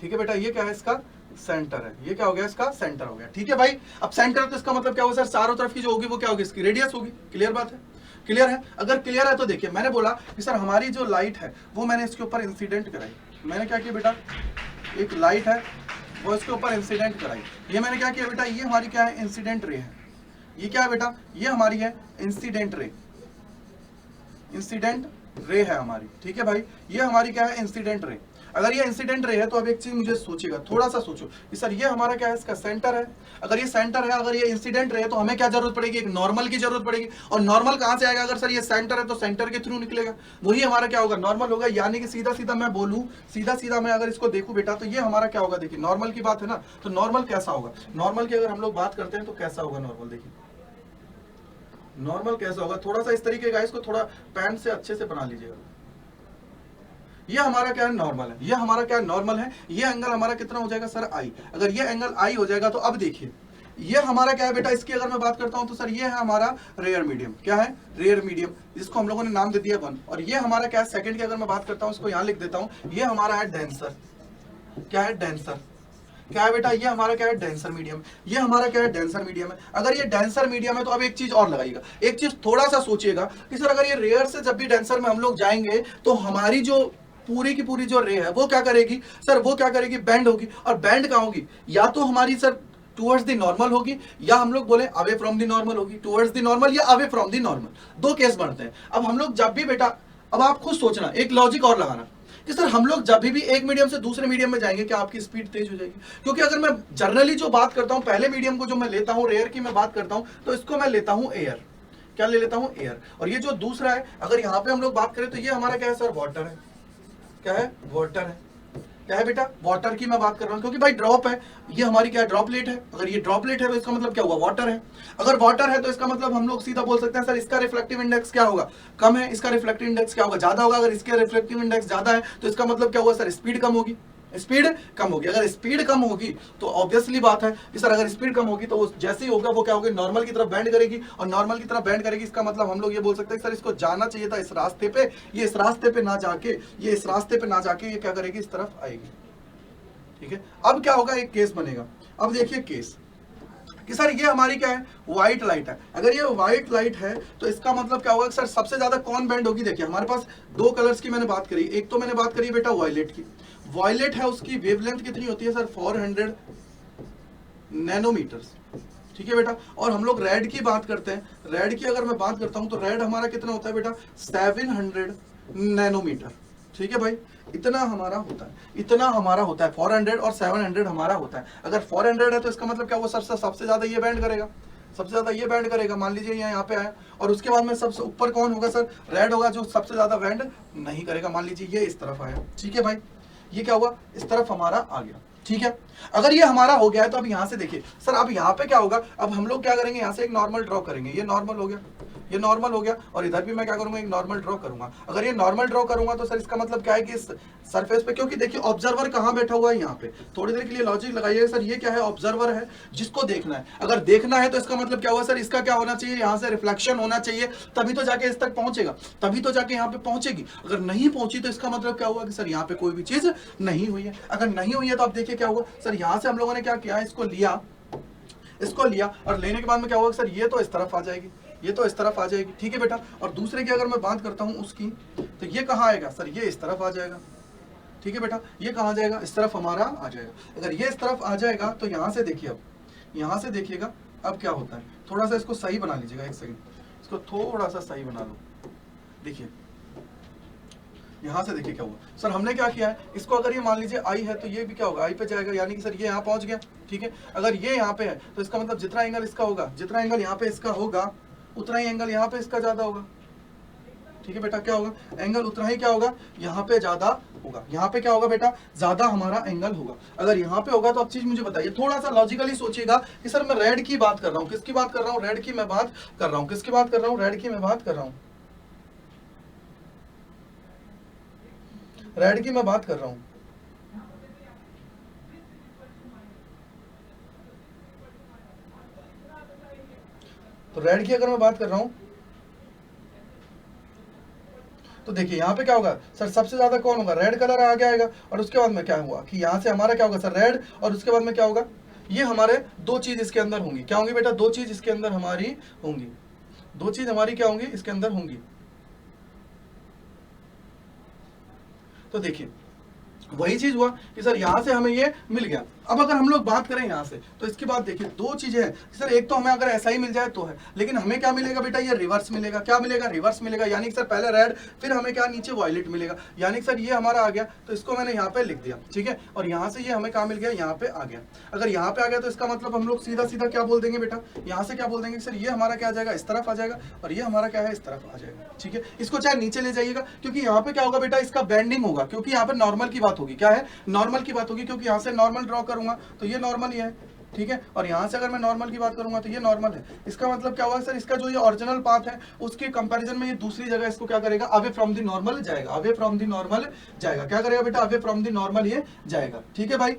ठीक है बेटा, ये क्या है, इसका सेंटर है, ये क्या हो गया, इसका सेंटर हो गया, ठीक है भाई। अब सेंटर तो इसका मतलब क्या होगा सर, चारों तरफ की जो होगी वो क्या होगी, इसकी रेडियस होगी, क्लियर बात है, क्लियर है। अगर क्लियर है तो देखिए मैंने बोला कि सर हमारी जो लाइट है वो मैंने इसके ऊपर इंसिडेंट कराई, मैंने क्या किया बेटा, एक लाइट है वो इसके ऊपर इंसिडेंट कराई, ये मैंने क्या किया बेटा, ये हमारी क्या है, इंसिडेंट रे है, ये क्या है बेटा, ये हमारी है इंसिडेंट रे, इंसिडेंट रे है हमारी, ठीक है भाई, ये हमारी क्या है, इंसिडेंट रे। अगर ये इंसिडेंट रे है तो अब एक चीज मुझे सोचिएगा, थोड़ा सा सोचो कि सर ये हमारा क्या है, इसका सेंटर है, अगर ये सेंटर है, अगर ये इंसिडेंट रे है तो हमें क्या जरूरत पड़ेगी, एक नॉर्मल की जरूरत पड़ेगी, और नॉर्मल कहां से आएगा, अगर सर ये सेंटर है तो सेंटर के थ्रू निकलेगा, वही हमारा क्या होगा, नॉर्मल होगा। यानी कि सीधा सीधा मैं बोलूं, सीधा सीधा मैं अगर इसको देखूं बेटा तो ये हमारा क्या होगा, देखिए नॉर्मल की बात है ना, तो नॉर्मल कैसा होगा, नॉर्मल की अगर हम लोग बात करते हैं तो कैसा होगा नॉर्मल, देखिए नॉर्मल कैसा होगा, थोड़ा सा इस तरीके का, इसको थोड़ा पेन से अच्छे से बना लीजिएगा। ये हमारा क्या है, नॉर्मल है, ये हमारा क्या है, नॉर्मल है। ये एंगल हमारा कितना हो जाएगा सर, आई। अगर ये एंगल आई हो जाएगा तो अब देखिए ये हमारा क्या है बेटा, इसकी अगर मैं बात करता हूं तो सर ये है हमारा रेयर मीडियम, क्या है, रेयर मीडियम, जिसको हम लोगों ने नाम दे दिया 1। और ये हमारा क्या है, सेकंड की अगर मैं बात करता हूं, इसको यहां लिख देता हूं, ये हमारा है डेंसर, क्या है, डेंसर, क्या है बेटा, ये हमारा क्या है, डेंसर मीडियम, ये हमारा क्या है, डेंसर मीडियम है। अगर ये डेंसर मीडियम है तो अब एक चीज और लगाइएगा, एक चीज थोड़ा सा सोचिएगा कि सर अगर ये रेयर से जब भी डेंसर में हम लोग जाएंगे तो हमारी जो पूरी की पूरी जो रे है वो क्या करेगी सर, वो क्या करेगी, बैंड होगी। और बैंड कहाँ होगी, या तो हमारी सर टुवर्ड्स द नॉर्मल होगी, या हम लोग बोले अवे फ्रॉम द नॉर्मल होगी, टुवर्ड्स द नॉर्मल या अवे फ्रॉम द नॉर्मल, दो केस बनते हैं। अब हम लोग जब भी बेटा, अब आप खुद सोचना, एक लॉजिक और लगाना कि सर हम लोग जब भी एक मीडियम से दूसरे मीडियम में जाएंगे क्या आपकी स्पीड तेज हो जाएगी, क्योंकि अगर मैं जनरली जो बात करता हूं, पहले मीडियम को जो मैं लेता हूं, रेयर की मैं बात करता हूं, तो इसको मैं लेता हूं एयर, क्या ले लेता हूं, एयर। और ये जो दूसरा है, अगर यहां पे हम लोग बात करें तो ये हमारा क्या है सर, वाटर है, क्या है, वाटर है, क्या है बेटा, वाटर की मैं बात कर रहा हूं, क्योंकि भाई ड्रॉप है, ये हमारी क्या है, ड्रॉपलेट है। अगर ये ड्रॉपलेट है तो इसका मतलब क्या हुआ, वाटर है। अगर वाटर है तो इसका मतलब हम लोग सीधा बोल सकते हैं सर इसका रिफ्लेक्टिव इंडेक्स क्या होगा, कम है, इसका रिफ्लेक्टिव इंडेक्स क्या होगा, ज्यादा होगा। अगर इसका रिफ्लेक्टिव इंडेक्स ज्यादा है तो इसका मतलब क्या हुआ सर, स्पीड कम होगी, स्पीड कम होगी। अगर स्पीड कम होगी तो ऑब्वियसली बात है कि सर अगर स्पीड कम होगी तो वो जैसे ही होगा वो क्या होगी, नॉर्मल की तरफ बैंड करेगी, और नॉर्मल की तरफ बैंड करेगी। इसका मतलब हम लोग ये बोल सकते हैं सर इसको जाना चाहिए था इस रास्ते पे, ये इस रास्ते पे ना जाके, ये इस रास्ते पे ना जाके ये क्या करेगी, इस तरफ आएगी, ठीक है। अब क्या होगा, एक केस बनेगा। अब देखिए केस कि सर ये हमारी क्या है, व्हाइट लाइट है। अगर ये व्हाइट लाइट है तो इसका मतलब क्या होगा सर, सबसे ज्यादा कौन बैंड होगी। देखिए हमारे पास दो कलर्स की मैंने बात करी, एक तो मैंने बात करी बेटा वायलेट की। वायलेट है, उसकी वेवलेंथ कितनी होती है सर, 400 नैनोमीटर्स, ठीक है बेटा। और हम लोग रेड की बात करते हैं, रेड की अगर मैं बात करता हूं तो रेड हमारा कितना होता है बेटा 700 नैनोमीटर। ठीक है भाई, इतना हमारा होता है, इतना हमारा होता है। 400 और 700 हमारा होता है। अगर 400 है तो इसका मतलब क्या, वो सबसे ज्यादा ये बैंड करेगा, सबसे ज्यादा ये बैंड करेगा। मान लीजिए यहाँ पे आया, और उसके बाद में सबसे ऊपर कौन होगा सर, रेड होगा, जो सबसे ज्यादा बैंड नहीं करेगा। मान लीजिए ये इस तरफ आया, ठीक है भाई, ये क्या हुआ, इस तरफ हमारा आ गया। ठीक है, अगर ये हमारा हो गया है तो अब यहाँ से देखिए सर, अब यहाँ पे क्या होगा, अब हम लोग क्या करेंगे, यहाँ से एक नॉर्मल ड्रॉ करेंगे। ये नॉर्मल हो गया, ये नॉर्मल हो गया, और इधर भी मैं क्या करूंगा, एक नॉर्मल ड्रॉ करूंगा। अगर ये नॉर्मल ड्रॉ करूंगा तो सर इसका मतलब क्या है कि इस सरफेस पे, क्योंकि देखिए ऑब्जर्वर कहाँ बैठा हुआ है, यहाँ पे। थोड़ी देर के लिए लॉजिक लगाइए सर, ये क्या है, ऑब्जर्वर है जिसको देखना है। अगर देखना है तो इसका मतलब क्या हुआ सर, इसका क्या होना चाहिए, यहाँ से रिफ्लेक्शन होना चाहिए, तभी तो जाके इस तक पहुंचेगा, तभी तो जाके यहाँ पे पहुंचेगी। अगर नहीं पहुंची तो इसका मतलब क्या हुआ कि सर यहाँ पे कोई भी चीज नहीं हुई है। अगर नहीं हुई है तो आप देखिए क्या हुआ सर, यहाँ से हम लोगों ने क्या किया, इसको लिया, इसको लिया, और लेने के बाद में क्या हुआ सर, ये तो इस तरफ आ जाएगी, ये तो इस तरफ आ जाएगी। ठीक है बेटा, और दूसरे की अगर मैं बात करता हूं उसकी, तो ये कहाँ आएगा सर, ये इस तरफ आ जाएगा। ठीक है बेटा, ये कहाँ जाएगा, इस तरफ हमारा आ जाएगा। अगर ये इस तरफ आ जाएगा तो यहाँ से देखिए, अब यहाँ से देखिएगा अब क्या होता है। थोड़ा सा इसको सही बना लीजिएगा, एक सेकंड, इसको थोड़ा सा सही बना लो। देखिए यहाँ से देखिए क्या हुआ सर, हमने क्या किया है, इसको अगर ये मान लीजिए आई है तो ये भी क्या होगा, आई पे जाएगा, यानी कि सर ये यहाँ पहुंच गया। ठीक है, अगर ये यहाँ पे है तो इसका मतलब जितना एंगल इसका होगा, जितना एंगल यहाँ पे इसका होगा, उतना ही एंगल यहाँ पे इसका ज्यादा होगा। ठीक है बेटा, क्या होगा, एंगल उतना ही क्या होगा, यहाँ पे ज्यादा होगा। यहाँ पे क्या होगा बेटा, ज्यादा हमारा एंगल होगा। अगर यहाँ पे होगा तो अब चीज मुझे बताइए, थोड़ा सा लॉजिकली सोचिएगा कि सर मैं रेड की बात कर रहा हूँ, किसकी बात कर रहा हूँ, रेड की मैं बात कर रहा हूँ, किसकी बात कर रहा हूँ, रेड की मैं बात कर रहा हूँ, रेड की मैं बात कर रहा हूं। तो रेड की अगर मैं बात कर रहा हूं तो देखिए यहाँ पे क्या होगा सर, सबसे ज्यादा कौन होगा, रेड कलर आगे आएगा। और उसके बाद में क्या हुआ कि यहाँ से हमारा क्या होगा सर, रेड, और उसके बाद में क्या होगा, ये हमारे दो चीज इसके अंदर होंगी। क्या होंगी बेटा, दो चीज इसके अंदर हमारी होंगी, दो चीज हमारी क्या होंगी, इसके अंदर होंगी। तो देखिए वही चीज हुआ कि सर यहाँ से हमें ये मिल गया। अब अगर हम लोग बात करें यहाँ से, तो इसके बाद देखिए दो चीजें हैं सर, एक तो हमें अगर ऐसा ही मिल जाए तो है, लेकिन हमें क्या मिलेगा बेटा, ये रिवर्स मिलेगा। क्या मिलेगा, रिवर्स मिलेगा, यानी कि सर पहले रेड, फिर हमें क्या नीचे वायलेट मिलेगा। यानी कि सर ये हमारा आ गया, तो इसको मैंने यहाँ पे लिख दिया। ठीक है, और यहाँ से ये हमें क्या मिल गया, यहाँ पे आ गया। अगर यहाँ पे आ गया तो इसका मतलब हम लोग सीधा सीधा क्या बोल देंगे बेटा, यहाँ से क्या बोल देंगे सर, ये हमारा क्या आ जाएगा, इस तरफ आ जाएगा, और ये हमारा क्या है, इस तरफ आ जाएगा। ठीक है, इसको चाहे नीचे ले जाइएगा, क्योंकि यहाँ पे क्या होगा बेटा, इसका बेंडिंग होगा, क्योंकि यहाँ पे नॉर्मल की बात होगी। क्या है, नॉर्मल की बात होगी, क्योंकि यहाँ से नॉर्मल ड्रॉ करूंगा तो ये नॉर्मल ही है। ठीक है, और यहाँ से अगर मैं नॉर्मल की बात करूंगा तो ये नॉर्मल है। इसका मतलब क्या हुआ सर, इसका जो ये ओरिजिनल पाथ है उसके कंपैरिजन में ये दूसरी जगह इसको क्या करेगा, अवे फ्रॉम द नॉर्मल जाएगा, अवे फ्रॉम द नॉर्मल जाएगा। क्या करेगा बेटा, अवे फ्रॉम द नॉर्मल ये जाएगा। ठीक है भाई,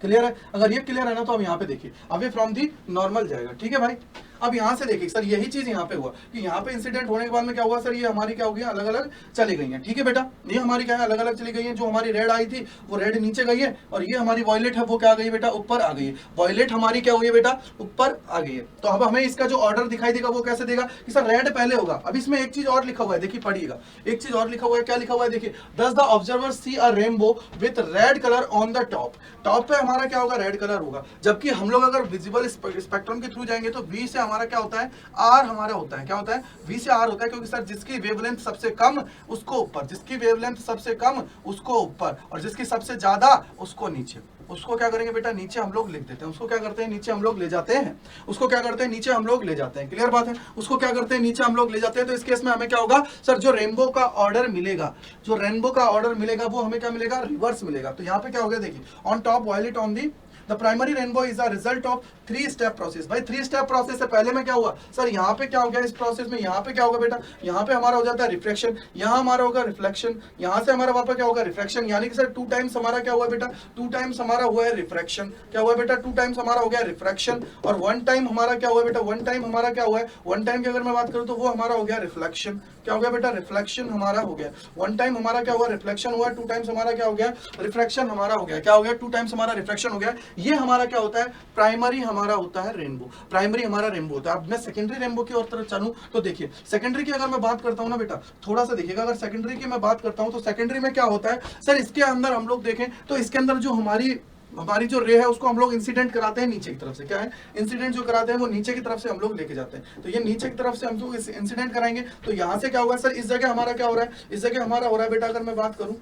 क्लियर है। अगर ये क्लियर है ना तो अब यहाँ पे देखिए, अवे फ्रॉम दी नॉर्मल जाएगा। ठीक है भाई, अब यहाँ से देखिए सर, यही चीज यहाँ पे हुआ कि यहाँ पे इंसिडेंट होने के बाद में क्या हुआ सर, ये हमारी क्या हो गई, अलग अलग चली गई हैं। ठीक है बेटा, ये हमारी क्या है, अलग अलग चली गई हैं। जो हमारी रेड आई थी वो रेड नीचे गई है, और ये हमारी वॉयलेट है वो क्या आ गई बेटा, ऊपर आ गई है। वॉयलेट हमारी क्या हुई है बेटा, ऊपर आ गई है। तो अब हमें इसका जो ऑर्डर दिखाई देगा वो कैसे देगा कि सर रेड पहले होगा। अब इसमें एक चीज और लिखा हुआ है, देखिए पढ़िएगा, एक चीज और लिखा हुआ है। क्या लिखा हुआ है देखिए, does the observer see a rainbow with red colour on the top. Top पे हमारा क्या होगा, रेड कलर होगा। जबकि हम लोग अगर विजिबल स्पेक्ट्रम के थ्रू जाएंगे तो वी से हमारा क्या होता है, आर हमारा होता है। क्या होता है, वी से आर होता है, क्योंकि सर जिसकी वेवलेंथ सबसे कम उसको ऊपर, जिसकी वेवलेंथ सबसे कम उसको ऊपर, और जिसकी सबसे ज्यादा उसको नीचे। उसको क्या करेंगे बेटा, नीचे हम लोग लिख देते हैं। उसको क्या करते हैं, नीचे हम लोग ले जाते हैं। उसको क्या करते हैं, नीचे हम लोग ले जाते हैं। क्लियर बात है, उसको क्या करते हैं, नीचे हम लोग ले जाते हैं। तो इस केस में हमें क्या होगा सर, जो रेनबो का ऑर्डर मिलेगा, जो रेनबो का ऑर्डर मिलेगा वो हमें क्या मिलेगा, रिवर्स मिलेगा। तो यहाँ पे क्या हो गया देखिए, on top violet on the the primary rainbow is a result of 3 step process. भाई 3 स्टेप प्रोसेस से पहले में क्या हुआ सर, यहाँ पे क्या हो गया, इस प्रोसेस में यहाँ पे क्या होगा बेटा, यहाँ पे हमारा हो जाता है रिफ्लेक्शन, यहाँ हमारा होगा रिफ्लेक्शन, यहाँ से हमारा वापस क्या होगा, रिफ्लेक्शन। यानी कि सर 2 टाइम्स हमारा क्या हुआ बेटा, 2 टाइम्स हमारा हुआ है रिफ्लेक्शन। क्या हुआ बेटा, 2 टाइम्स हमारा हो गया रिफ्लेक्शन, और 1 टाइम हमारा क्या हुआ बेटा, 1 टाइम हमारा क्या हुआ है, 1 टाइम की अगर मैं बात करूँ तो वो हमारा हो गया रिफ्लेक्शन। क्या हो गया बेटा, रिफ्लेक्शन हमारा हो गया। 1 टाइम हमारा क्या हुआ, रिफ्लेक्शन हुआ। 2 टाइम्स हमारा क्या हो गया, रिफ्लेक्शन हमारा हो गया। क्या हो गया, 2 टाइम्स हमारा रिफ्लेक्शन हो गया। ये हमारा क्या होता है, प्राइमरी हमारा होता है रेनबो, प्राइमरी हमारा रेनबो होता है। अब मैं सेकेंडरी रेनबो की और तरफ चलूं तो देखिए, सेकेंडरी की अगर मैं बात करता हूं ना बेटा, थोड़ा सा देखिएगा, अगर सेकेंडरी की मैं बात करता हूं तो सेकेंडरी में क्या होता है सर, इसके अंदर हम लोग देखें तो इसके अंदर जो हमारी हमारी जो रे है उसको हम लोग इंसिडेंट कराते हैं नीचे की तरफ से, क्या है इंसिडेंट जो कराते हैं वो नीचे की तरफ से हम लोग लेके जाते हैं। तो ये नीचे की तरफ से हम लोग इंसिडेंट कराएंगे तो यहाँ से क्या होगा सर, इस जगह हमारा क्या हो रहा है, इस जगह हमारा हो रहा है बेटा, अगर मैं बात करूं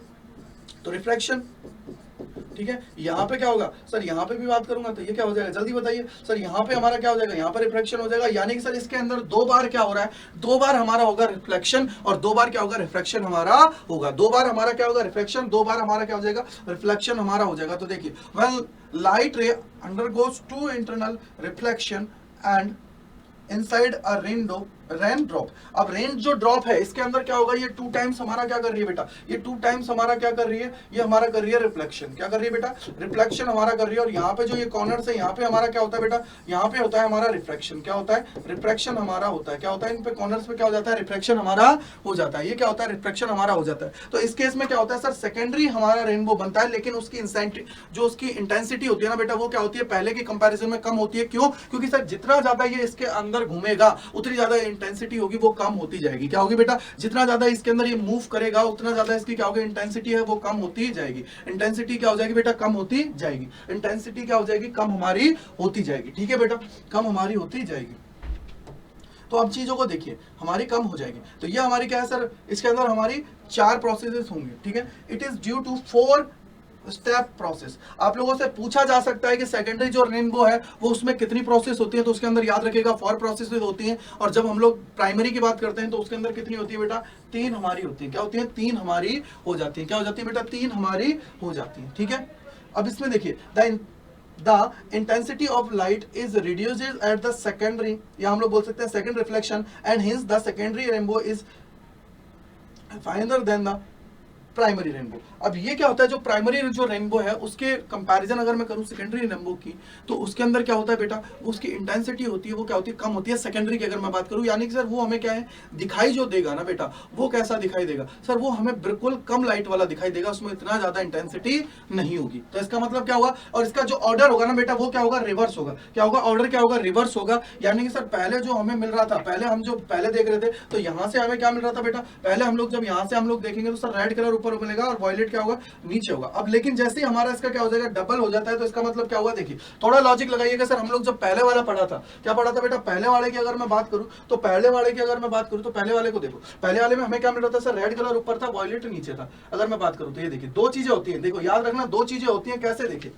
तो रिफ्रैक्शन, ठीक है। यहाँ पे क्या होगा सर, यहाँ पे भी बात करूंगा तो ये क्या हो जाएगा, जल्दी बताइए सर, यहाँ पे हमारा क्या हो जाएगा, यहाँ पर रिफ्लेक्शन हो जाएगा। यानी कि सर इसके अंदर दो बार क्या हो रहा है, दो बार हमारा होगा रिफ्लेक्शन और दो बार क्या होगा, रिफ्रैक्शन हमारा होगा। दो बार हमारा क्या होगा, रिफ्लेक्शन, दो बार हमारा क्या हो जाएगा, रिफ्लेक्शन हमारा हो जाएगा। तो देखिए, well light ray undergoes to internal reflection and inside a rain drop. अब रेन जो ड्रॉप है इसके अंदर क्या होगा, ये 2 टाइम्स हमारा क्या कर रही है बेटा, ये 2 टाइम्स हमारा क्या कर रही है, ये हमारा कर रही है रिफ्लेक्शन। क्या कर रही है बेटा, रिफ्लेक्शन हमारा कर रही है। और यहाँ पे जो ये कॉर्नर से यहाँ पे हमारा क्या होता है बेटा, यहाँ पे होता है हमारा रिफ्रैक्शन। क्या होता है, रिफ्रैक्शन हमारा होता है। क्या होता है, इन पे कॉर्नर्स पे क्या हो जाता है, रिफ्रैक्शन हमारा हो जाता है। ये क्या होता है, रिफ्रैक्शन हमारा हो जाता है। तो इस केस में क्या होता है सर, सेकेंडरी हमारा रेनबो बनता है, लेकिन उसकी जो उसकी इंटेंसिटी होती है ना बेटा, वो क्या होती है, पहले की कंपैरिजन में कम होती है। क्यों, क्योंकि सर जितना ज्यादा ये इसके अंदर घूमेगा उतनी ज्यादा इंटेंसिटी होगी वो कम होती जाएगी। क्या होगी बेटा, जितना ज्यादा इसके अंदर ये मूव करेगा उतना ज्यादा इसकी क्या होगी, इंटेंसिटी है वो कम होती जाएगी। इंटेंसिटी क्या हो जाएगी बेटा, कम होती जाएगी। इंटेंसिटी क्या हो जाएगी, कम हमारी होती जाएगी। ठीक है बेटा, कम हमारी होती जाएगी। तो अब चीजों को देखिए, हमारी कम हो जाएगी। तो ये हमारी क्या है सर, इसके अंदर हमारी 4 प्रोसेसेस होंगे। ठीक है, it is due to 4 step process. आप लोगों से पूछा जा सकता है कि सेकेंडरी जो रेनबो है वो उसमें कितनी प्रोसेस होती है, तो उसके अंदर याद रखिएगा 4 प्रोसेस होती हैं। और जब हम लोग प्राइमरी की बात करते हैं तो उसके अंदर कितनी होती है बेटा, 3 हमारी होती है। क्या होती है, 3 हमारी हो जाती है। क्या हो जाती है बेटा, 3 हमारी हो जाती है। ठीक है, अब इसमें देखिए, the intensity of light is reduces at the secondary, या हम लोग बोल सकते हैं second reflection, and hence the secondary rainbow is finer than the primary rainbow. अब ये क्या होता है, जो प्राइमरी जो रेनबो है उसके कंपैरिजन अगर मैं करूं सेकेंडरी रेनबो की, तो उसके अंदर क्या होता है बेटा, उसकी इंटेंसिटी होती है वो क्या होती है, कम होती है सेकेंडरी की अगर मैं बात करूं। यानी कि सर वो हमें क्या है, दिखाई जो देगा ना बेटा, वो कैसा दिखाई देगा सर, वो हमें बिल्कुल कम लाइट वाला दिखाई देगा, उसमें इतना ज्यादा इंटेंसिटी नहीं होगी। तो इसका मतलब क्या होगा, और इसका जो ऑर्डर होगा ना बेटा वो क्या होगा, रिवर्स होगा। क्या होगा, ऑर्डर क्या होगा, रिवर्स होगा। यानी कि सर पहले जो हमें मिल रहा था, पहले हम जो पहले देख रहे थे, तो यहाँ से हमें क्या मिल रहा था बेटा, पहले हम लोग जब यहाँ से हम लोग देखेंगे तो सर रेड कलर ऊपर मिलेगा और वॉयलेट क्या होगा, नीचे होगा। अब लेकिन जैसे ही हमारा इसका क्या हो जाएगा, डबल हो जाता है, तो इसका मतलब क्या हुआ, देखिए थोड़ा लॉजिक लगाइएगा सर। हम लोग जब पहले वाला पढ़ा था, क्या पढ़ा था बेटा, पहले वाले की अगर मैं बात करूं तो पहले वाले की अगर मैं बात करूं तो पहले वाले को देखो, पहले वाले में हमें क्या मिल रहा था सर, रेड कलर ऊपर था, वॉयलेट नीचे था। अगर मैं बात करूं तो ये देखिए 2 चीजें होती हैं, देखो याद रखना 2 चीजें होती हैं। कैसे, देखिए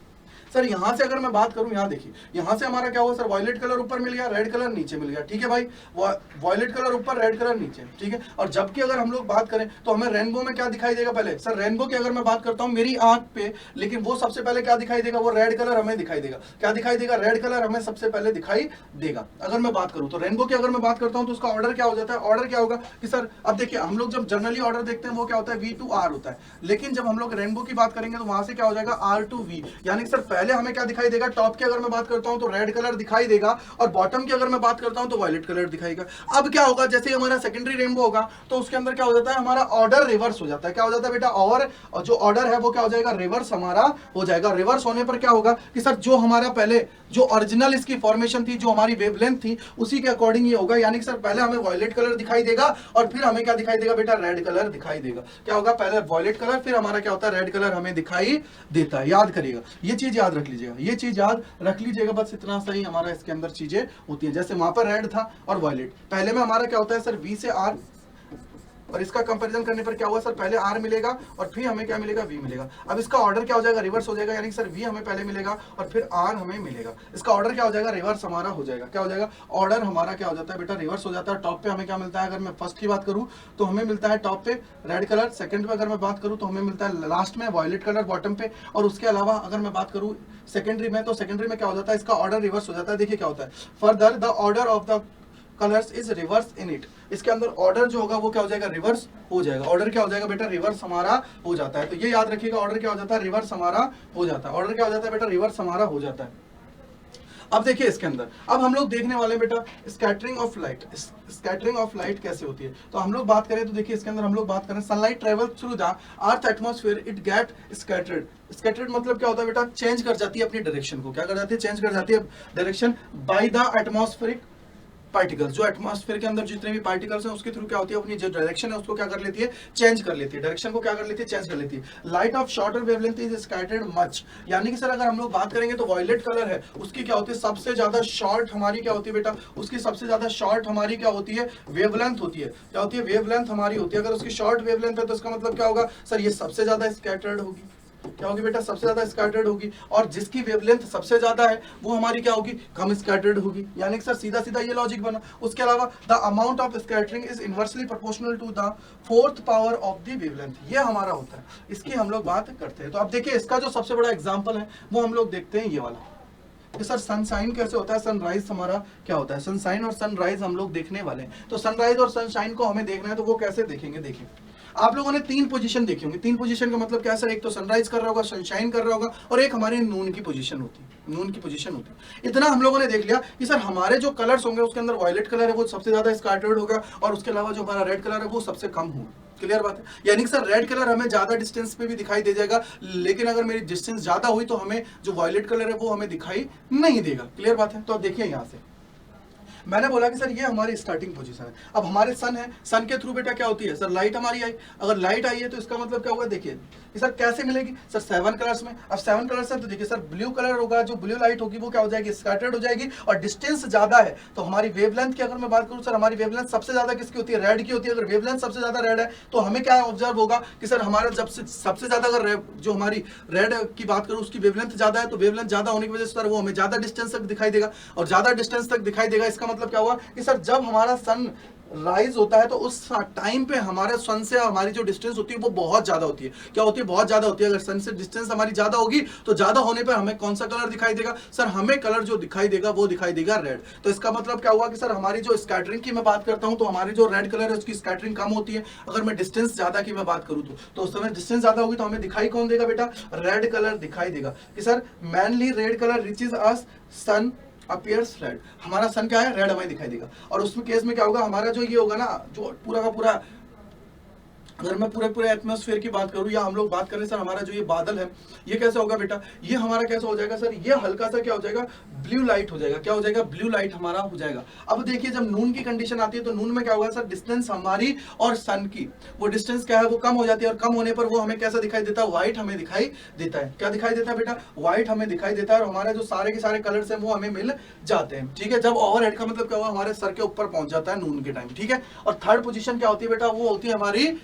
सर यहाँ से अगर मैं बात करूं, यहाँ देखिए, यहाँ से हमारा क्या हुआ सर, वॉयलेट कलर ऊपर मिल गया, रेड कलर नीचे मिल गया। ठीक है भाई, वॉयलेट कलर ऊपर, रेड कलर नीचे। ठीक है, और जबकि अगर हम लोग बात करें तो हमें रेनबो में क्या दिखाई देगा, पहले सर रेनबो की अगर मैं बात करता हूँ मेरी आंख पे, लेकिन वो सबसे पहले क्या दिखाई देगा, वो रेड कलर हमें दिखाई देगा। क्या दिखाई देगा, रेड कलर हमें सबसे पहले दिखाई देगा। अगर मैं बात करूँ तो रेनबो की अगर मैं बात करता हूँ तो उसका ऑर्डर क्या हो जाता है, ऑर्डर क्या होगा कि सर, अब देखिए हम लोग जब जनरली ऑर्डर देखते हैं वो क्या होता है, V to R होता है। लेकिन जब हम लोग रेनबो की बात करेंगे तो वहां से क्या हो जाएगा, R to V। यानी सर पहले हमें क्या दिखाई देगा, टॉप की अगर मैं बात करता हूं तो रेड कलर दिखाई देगा, और बॉटम की अगर मैं बात करता हूं तो वायलेट कलर दिखाएगा। अब क्या होगा, जैसे ही हमारा सेकेंडरी रेनबो होगा तो उसके अंदर क्या हो जाता है, हमारा ऑर्डर रिवर्स हो जाता है। क्या हो जाता है बेटा, और जो ऑर्डर है वो क्या हो जाएगा, रिवर्स हमारा हो जाएगा। रिवर्स होने पर क्या होगा कि सर जो हमारा पहले जो ओरिजिनल इसकी फॉर्मेशन थी, जो हमारी वेवलेंथ थी, उसी के अकॉर्डिंग ये होगा। यानी कि सर पहले हमें वायलेट कलर दिखाई देगा और फिर हमें क्या दिखाई देगा बेटा, रेड कलर दिखाई देगा। क्या होगा, पहले वायलेट कलर, फिर हमारा क्या होता है, रेड कलर हमें दिखाई देता है। याद करिएगा, ये चीज याद रख लीजिएगा, ये चीज याद रख लीजिएगा, बस इतना सही हमारा इसके अंदर चीजें होती है। जैसे वहां पर रेड था और वायलेट, पहले में हमारा क्या होता है सर, V से R, और इसका कंपैरिजन करने पर क्या हुआ सर, पहले R मिलेगा और फिर हमें क्या मिलेगा, V मिलेगा। अब इसका ऑर्डर क्या हो जाएगा, रिवर्स हो जाएगा। यानी कि सर V हमें पहले मिलेगा और फिर R हमें मिलेगा। इसका ऑर्डर क्या हो जाएगा, रिवर्स हमारा हो जाएगा। क्या हो जाएगा, ऑर्डर हमारा क्या हो जाता है बेटा, रिवर्स हो जाता है। टॉप पे हमें क्या मिलता है, अगर मैं फर्स्ट की बात करूं तो हमें मिलता है टॉप पे रेड कलर, सेकंड पे अगर मैं बात करूं तो हमें मिलता है लास्ट में वॉयलेट कलर बॉटम पे, और उसके अलावा अगर मैं बात करूं सेकेंडरी में, तो सेकेंडरी में क्या हो जाता है, इसका ऑर्डर रिवर्स हो जाता है। देखिए क्या होता है, further the order of the colours is reverse in it. इसके अंदर ऑर्डर जो होगा वो क्या हो जाएगा, रिवर्स हो जाएगा। ऑर्डर क्या हो जाएगा बेटा, रिवर्स हमारा हो जाता है। तो ये याद रखिएगा, ऑर्डर क्या हो जाता है, रिवर्स हमारा हो जाता है। ऑर्डर क्या हो जाता है बेटा, रिवर्स हमारा हो जाता है। अब देखिए इसके अंदर, अब हम लोग देखने वाले बेटा scattering of light. Scattering of light कैसे होती है, तो हम लोग बात करें तो देखिए इसके अंदर हम लोग बात करें, sunlight travel through the earth atmosphere, it get scattered. Scattered मतलब क्या होता है बेटा, चेंज कर जाती है अपनी डायरेक्शन को। क्या कर जाती है, चेंज कर जाती है direction by the atmospheric particles, जो एटमॉस्फेयर के अंदर जितने भी पार्टिकल्स हैं उसके थ्रू क्या होती है, अपनी जो डायरेक्शन है उसको क्या कर लेती है, चेंज कर लेती है, डायरेक्शन को क्या कर लेती है, चेंज कर लेती है। Light of shorter wavelength is scattered much, यानी कि सर अगर हम लोग बात करेंगे तो वॉयलेट कलर है उसकी क्या होती है, सबसे ज्यादा शॉर्ट हमारी क्या होती है बेटा, उसकी सबसे ज्यादा शॉर्ट हमारी क्या होती है, वेवलेंथ होती है। क्या होती है, वेवलेंथ हमारी होती है। अगर उसकी शॉर्ट वेवलेंथ है तो इसका मतलब क्या होगा सर, ये सबसे ज्यादा स्कैटर्ड होगी। क्या होगी बेटा, सबसे ज्यादा स्कैटर्ड होगी। और जिसकी वेवलेंथ सबसे ज्यादा है वो हमारी क्या होगी, कम स्कैटर्ड होगी। यानी कि सर सीधा सीधा ये लॉजिक बना। उसके अलावा the amount of scattering is inversely proportional to the fourth power of the wavelength, ये हमारा होता है, इसकी हम लोग बात करते हैं। तो अब देखिए इसका जो सबसे बड़ा एग्जाम्पल है वो हम लोग देखते हैं, ये वाला कि सर सनशाइन कैसे होता है, सनराइज हमारा क्या होता है, सनशाइन और सनराइज हम लोग देखने वाले हैं। तो सनराइज और सनशाइन को हमें देखना है तो वो कैसे देखेंगे, देखिए आप लोगों ने तीन पोजीशन देखी होंगी। तीन पोजीशन का मतलब क्या है सर, एक तो सनराइज कर रहा होगा, सनशाइन कर रहा होगा, और एक हमारी नून की पोजीशन होती है, नून की पोजीशन होती है। इतना हम लोगों ने देख लिया कि सर हमारे जो कलर्स होंगे उसके अंदर वायलेट कलर है वो सबसे ज्यादा स्कैटर्ड होगा, और उसके अलावा जो हमारा रेड कलर है वो सबसे कम होगा। क्लियर बात है, यानी कि सर रेड कलर हमें ज्यादा डिस्टेंस पे भी दिखाई दे जाएगा, लेकिन अगर मेरी डिस्टेंस ज्यादा हुई तो हमें जो वायलेट कलर है वो हमें दिखाई नहीं देगा। क्लियर बात है। तो अब देखिए यहाँ से मैंने बोला कि सर ये हमारी स्टार्टिंग पोजीशन है। अब हमारे सन है, सन के थ्रू बेटा क्या होती है सर, लाइट हमारी आई। अगर लाइट आई है तो इसका मतलब क्या होगा, देखिए सर कैसे मिलेगी सर, 7 कलर्स में। अब 7 कलर्स है तो देखिए सर ब्लू कलर होगा, जो ब्लू लाइट होगी वो क्या हो जाएगी, स्कैटर्ड हो जाएगी, और डिस्टेंस ज्यादा है तो हमारी वेवलेंथ की अगर मैं बात करूं सर, हमारी वेवलेंथ सबसे ज्यादा किसकी होती है, रेड की होती है। अगर वेवलेंथ सबसे ज्यादा रेड है तो हमें क्या ऑब्जर्व होगा कि सर हमारा जब से सबसे ज्यादा अगर जो हमारी रेड की बात करूं उसकी वेवलेंथ ज्यादा है, तो वेवलेंथ ज्यादा होने की वजह से सर वो हमें ज्यादा डिस्टेंस तक दिखाई देगा, और ज्यादा डिस्टेंस तक दिखाई देगा। इसका मतलब क्या हुआ कि सर जब हमारा सन राइज होता है तो उस टाइम पे हमारे सन से हमारी जो डिस्टेंस होती है वो बहुत ज्यादा होती है। क्या होती है, बहुत ज्यादा होती है। अगर सन से डिस्टेंस हमारी ज्यादा होगी तो ज्यादा होने पर हमें कौन सा कलर दिखाई देगा सर, हमें कलर जो दिखाई देगा वो दिखाई देगा रेड। तो इसका मतलब क्या हुआ कि सर हमारी जो स्कैटरिंग की मैं बात करता हूं तो हमारी जो रेड कलर है उसकी स्कैटरिंग कम होती है। अगर मैं डिस्टेंस ज्यादा की मैं बात करूं तो उस समय डिस्टेंस ज्यादा होगी तो हमें दिखाई कौन देगा बेटा, रेड कलर दिखाई देगा कि sir mainly red colour reaches us sun appears red, हमारा सन क्या है, रेड हमें दिखाई देगा। और उसमें केस में क्या होगा, हमारा जो ये होगा ना, जो पूरा का पूरा अगर मैं पूरे एटमॉस्फेयर की बात करूं या हम लोग बात करें सर हमारा जो ये बादल है ये कैसे होगा बेटा, ये हमारा कैसे हो जाएगा सर, ये हल्का सा क्या हो जाएगा, ब्लू लाइट हो जाएगा। क्या हो जाएगा, ब्लू लाइट हमारा हो जाएगा। अब देखिए जब नून की कंडीशन आती है तो नून में क्या होगा सर, डिस्टेंस हमारी और सन की वो डिस्टेंस क्या है, वो कम हो जाती है, और कम होने पर वो हमें कैसा दिखाई देता है, व्हाइट हमें दिखाई देता है। क्या दिखाई देता है बेटा, व्हाइट हमें दिखाई देता है, और हमारे जो सारे के सारे कलर्स हैं वो हमें मिल जाते हैं। ठीक है, जब ओवरहेड का मतलब क्या हुआ, हमारे सर के ऊपर पहुंच जाता है नून के टाइम। ठीक है, और थर्ड पोजीशन क्या होती है बेटा, वो होती है हमारी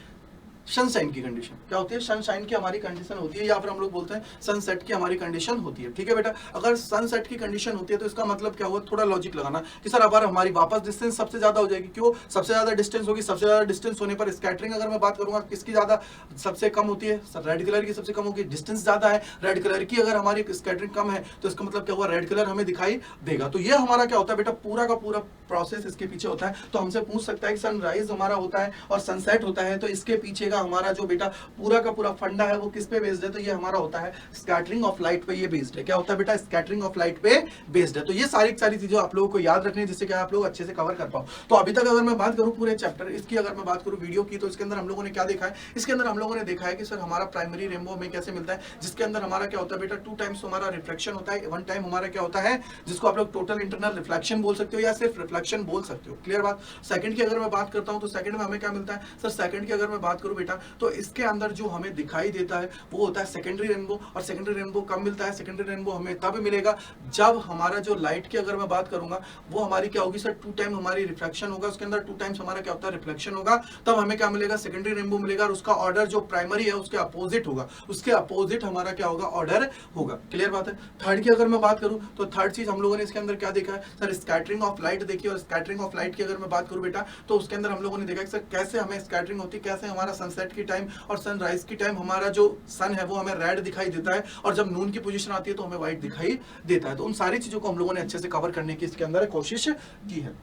सनशाइन की कंडीशन। क्या होती है, सनशाइन की हमारी कंडीशन होती है, या फिर हम लोग बोलते हैं सनसेट की हमारी कंडीशन होती है। ठीक है बेटा, अगर सनसेट की कंडीशन होती है तो इसका मतलब क्या हुआ, थोड़ा लॉजिक लगाना कि सर अगर हमारी वापस डिस्टेंस सबसे ज्यादा हो जाएगी, क्यों, सबसे ज्यादा डिस्टेंस होगी, सबसे ज्यादा डिस्टेंस होने पर स्कैटरिंग अगर मैं बात करूंगा किसकी ज्यादा सबसे कम होती है सर, रेड कलर की सबसे कम होगी, डिस्टेंस ज्यादा है रेड कलर की, अगर हमारी स्कैटरिंग कम है तो इसका मतलब क्या हुआ, रेड कलर हमें दिखाई देगा। तो ये हमारा क्या होता है बेटा, पूरा का पूरा प्रोसेस इसके पीछे होता है। तो हमसे पूछ सकता है कि सनराइज हमारा होता है और सनसेट होता है, तो इसके पीछे का हमारा जो बेटा पूरा का पूरा फंडा है वो किस पे बेस्ड है, तो ये हमारा होता है स्कैटरिंग ऑफ लाइट पे ये बेस्ड है। क्या होता है बेटा, स्कैटरिंग ऑफ लाइट पे बेस्ड है। तो ये सारी चीजें आप लोगों को याद रखनी है जिससे क्या आप लोग अच्छे से कवर कर पाओ। तो अभी तक अगर मैं बात करूं पूरे चैप्टर इसकी, अगर मैं बात करूं वीडियो की, तो इसके अंदर हम लोगों ने क्या देखा है, इसके अंदर हम लोगों ने देखा है कि सर हमारा प्राइमरी रेनबो में कैसे मिलता है, जिसके अंदर हमारा क्या होता है बेटा, 2 टाइम्स हमारा रिफ्लेक्शन होता है, 1 टाइम हमारा क्या होता है, जिसको आप लोग टोटल इंटरनल रिफ्लेक्शन बोल सकते हो या सिर्फ रिफ्लेक्शन बोल सकते हो। क्लियर बात। सेकंड की अगर मैं बात करता हूं तो सेकंड में हमें क्या मिलता है सर, सेकंड की अगर मैं बात करूं बेटा तो इसके अंदर जो हमें दिखाई देता है वो होता है सेकेंडरी रेनबो। और सेकेंडरी रेनबो कब मिलता है, सेकेंडरी रेनबो हमें तब मिलेगा जब हमारा जो लाइट की अगर मैं बात करूंगा वो हमारी क्या होगी सर, 2 टाइम हमारी रिफ्लेक्शन होगा, उसके अंदर 2 टाइम्स हमारा क्या होता है, रिफ्लेक्शन होगा, तब हमें क्या मिलेगा, सेकेंडरी रेनबो मिलेगा। और उसका ऑर्डर जो प्राइमरी है उसके अपोजिट होगा, उसके अपोजिट हमारा क्या होगा, ऑर्डर होगा। क्लियर बात है। थर्ड की अगर मैं बात करूं तो थर्ड चीज हम लोगों ने इसके अंदर क्या देखा है सर, स्कैटरिंग ऑफ लाइट देखी। और स्कैटरिंग ऑफ लाइट की अगर मैं बात करूं बेटा तो उसके अंदर हम लोगों ने देखा कि सर कैसे हमें स्कैटरिंग होती है, कैसे हमारा सनसेट की टाइम और सनराइज की टाइम हमारा जो सन है वो हमें रेड दिखाई देता है, और जब नून की पोजीशन आती है तो हमें व्हाइट दिखाई देता है। तो उन सारी चीजों को हम लोगों ने अच्छे से कवर करने की इसके अंदर कोशिश की है।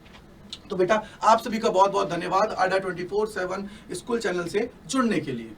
तो बेटा आप सभी का बहुत बहुत धन्यवाद अड्डा 24/7 स्कूल चैनल से जुड़ने के लिए।